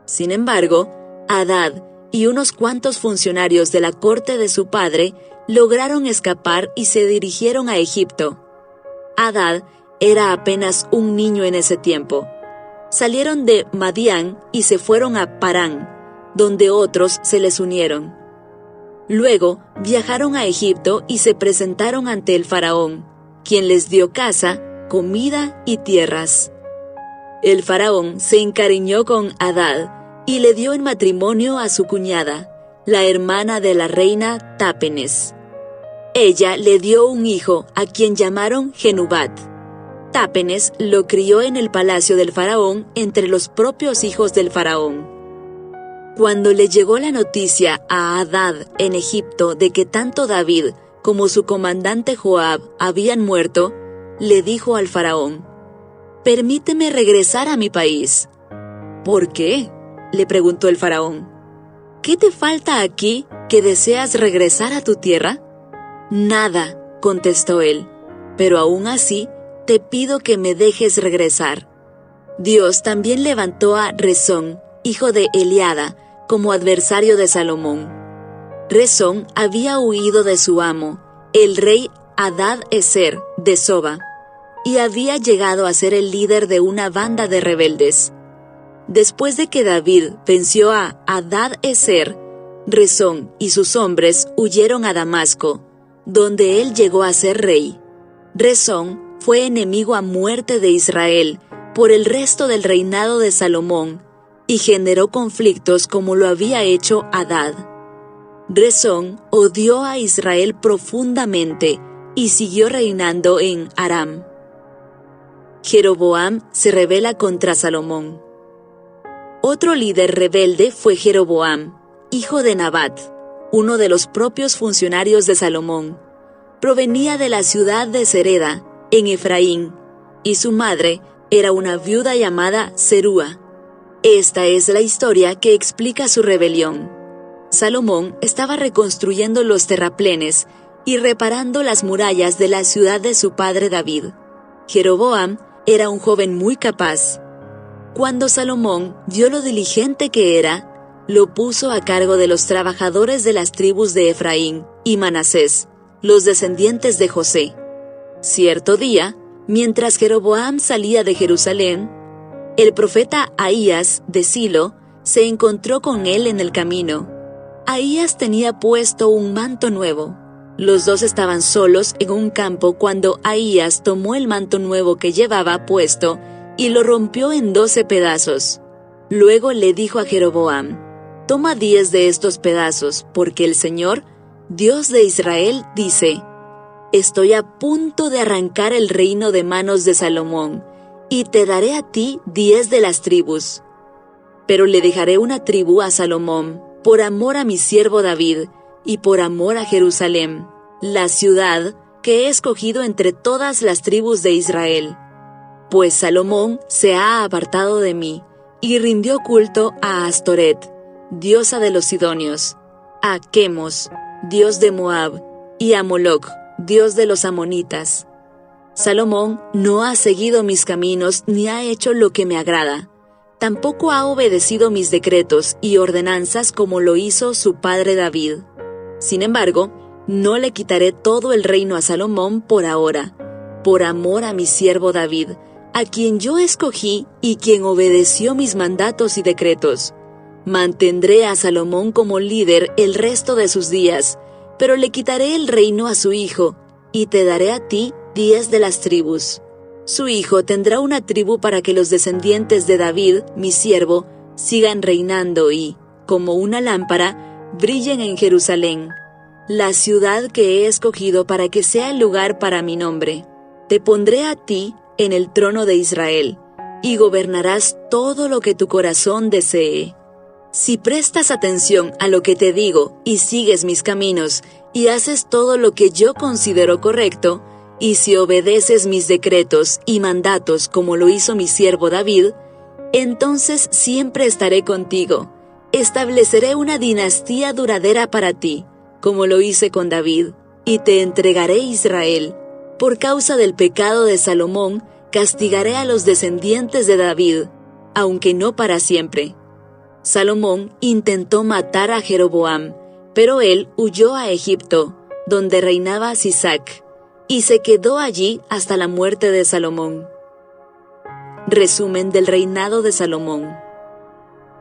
Sin embargo, Hadad y unos cuantos funcionarios de la corte de su padre lograron escapar y se dirigieron a Egipto. Hadad era apenas un niño en ese tiempo. Salieron de Madián y se fueron a Parán, donde otros se les unieron. Luego viajaron a Egipto y se presentaron ante el faraón, quien les dio casa, comida y tierras. El faraón se encariñó con Hadad y le dio en matrimonio a su cuñada, la hermana de la reina Tápenes. Ella le dio un hijo a quien llamaron Genubat. Tápenes lo crió en el palacio del faraón entre los propios hijos del faraón. Cuando le llegó la noticia a Hadad en Egipto de que tanto David como su comandante Joab habían muerto, le dijo al faraón: «Permíteme regresar a mi país». «¿Por qué?», le preguntó el faraón. ¿qué te falta aquí que deseas regresar a tu tierra? Nada, contestó él, pero aún así te pido que me dejes regresar. Dios también levantó a Rezón, hijo de Eliada, como adversario de Salomón. Rezón había huido de su amo, el rey Hadad-Ezer de Soba, y había llegado a ser el líder de una banda de rebeldes. Después de que David venció a Hadad-Ezer, Rezón y sus hombres huyeron a Damasco, donde él llegó a ser rey. Rezón fue enemigo a muerte de Israel por el resto del reinado de Salomón y generó conflictos como lo había hecho Hadad. Rezón odió a Israel profundamente y siguió reinando en Aram. Jeroboam se rebela contra Salomón. Otro líder rebelde fue Jeroboam, hijo de Nabat, uno de los propios funcionarios de Salomón. Provenía de la ciudad de Sereda, en Efraín, y su madre era una viuda llamada Serúa. Esta es la historia que explica su rebelión. Salomón estaba reconstruyendo los terraplenes y reparando las murallas de la ciudad de su padre David. Jeroboam era un joven muy capaz. Cuando Salomón vio lo diligente que era, lo puso a cargo de los trabajadores de las tribus de Efraín y Manasés, los descendientes de José. Cierto día, mientras Jeroboam salía de Jerusalén, el profeta Ahías de Silo se encontró con él en el camino. Ahías tenía puesto un manto nuevo. Los dos estaban solos en un campo cuando Ahías tomó el manto nuevo que llevaba puesto y lo rompió en 12 pedazos. Luego le dijo a Jeroboam: «Toma 10 de estos pedazos, porque el Señor, Dios de Israel, dice: Estoy a punto de arrancar el reino de manos de Salomón, y te daré a ti 10 de las tribus. Pero le dejaré una tribu a Salomón, por amor a mi siervo David, y por amor a Jerusalén, la ciudad que he escogido entre todas las tribus de Israel. Pues Salomón se ha apartado de mí, y rindió culto a Astoret, diosa de los sidonios, a Quemos, dios de Moab, y a Moloc, dios de los amonitas. Salomón no ha seguido mis caminos ni ha hecho lo que me agrada. Tampoco ha obedecido mis decretos y ordenanzas como lo hizo su padre David. Sin embargo, no le quitaré todo el reino a Salomón por ahora, por amor a mi siervo David, a quien yo escogí y quien obedeció mis mandatos y decretos. Mantendré a Salomón como líder el resto de sus días, pero le quitaré el reino a su hijo, y te daré a ti 10 de las tribus. Su hijo tendrá una tribu para que los descendientes de David, mi siervo, sigan reinando y, como una lámpara, brillen en Jerusalén, la ciudad que he escogido para que sea el lugar para mi nombre. Te pondré a ti en el trono de Israel, y gobernarás todo lo que tu corazón desee. Si prestas atención a lo que te digo y sigues mis caminos y haces todo lo que yo considero correcto, y si obedeces mis decretos y mandatos como lo hizo mi siervo David, entonces siempre estaré contigo. Estableceré una dinastía duradera para ti, como lo hice con David, y te entregaré Israel. Por causa del pecado de Salomón, castigaré a los descendientes de David, aunque no para siempre. Salomón intentó matar a Jeroboam, pero él huyó a Egipto, donde reinaba Sisac, y se quedó allí hasta la muerte de Salomón. Resumen del reinado de Salomón.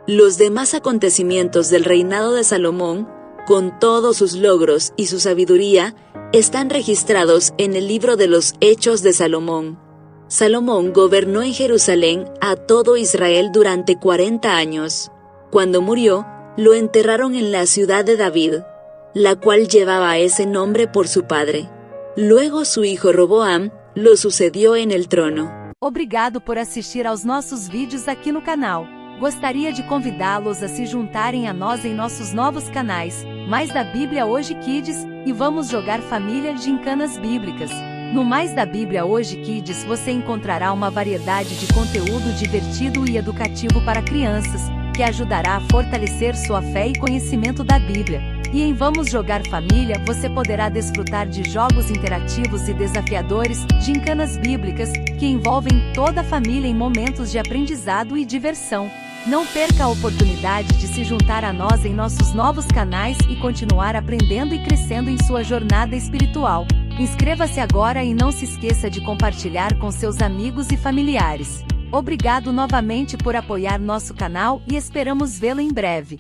Los demás acontecimientos del reinado de Salomón, con todos sus logros y su sabiduría, están registrados en el libro de los Hechos de Salomón. Salomón gobernó en Jerusalén a todo Israel durante 40 años. Cuando murió, lo enterraron en la ciudad de David, la cual llevaba ese nombre por su padre. Luego su hijo Roboam lo sucedió en el trono. Obrigado por assistir aos nossos vídeos aqui no canal. Gostaria de convidá-los a se juntarem a nós em nossos novos canais, Mais da Bíblia Hoje Kids e Vamos Jogar Família Gincanas Bíblicas. No Mais da Bíblia Hoje Kids você encontrará uma variedade de conteúdo divertido e educativo para crianças, que que ajudará a fortalecer sua fé e conhecimento da Bíblia. E em Vamos Jogar Família você poderá desfrutar de jogos interativos e desafiadores, gincanas bíblicas, que envolvem toda a família em momentos de aprendizado e diversão. Não perca a oportunidade de se juntar a nós em nossos novos canais e continuar aprendendo e crescendo em sua jornada espiritual. Inscreva-se agora e não se esqueça de compartilhar com seus amigos e familiares. Obrigado novamente por apoiar nosso canal e esperamos vê-lo em breve.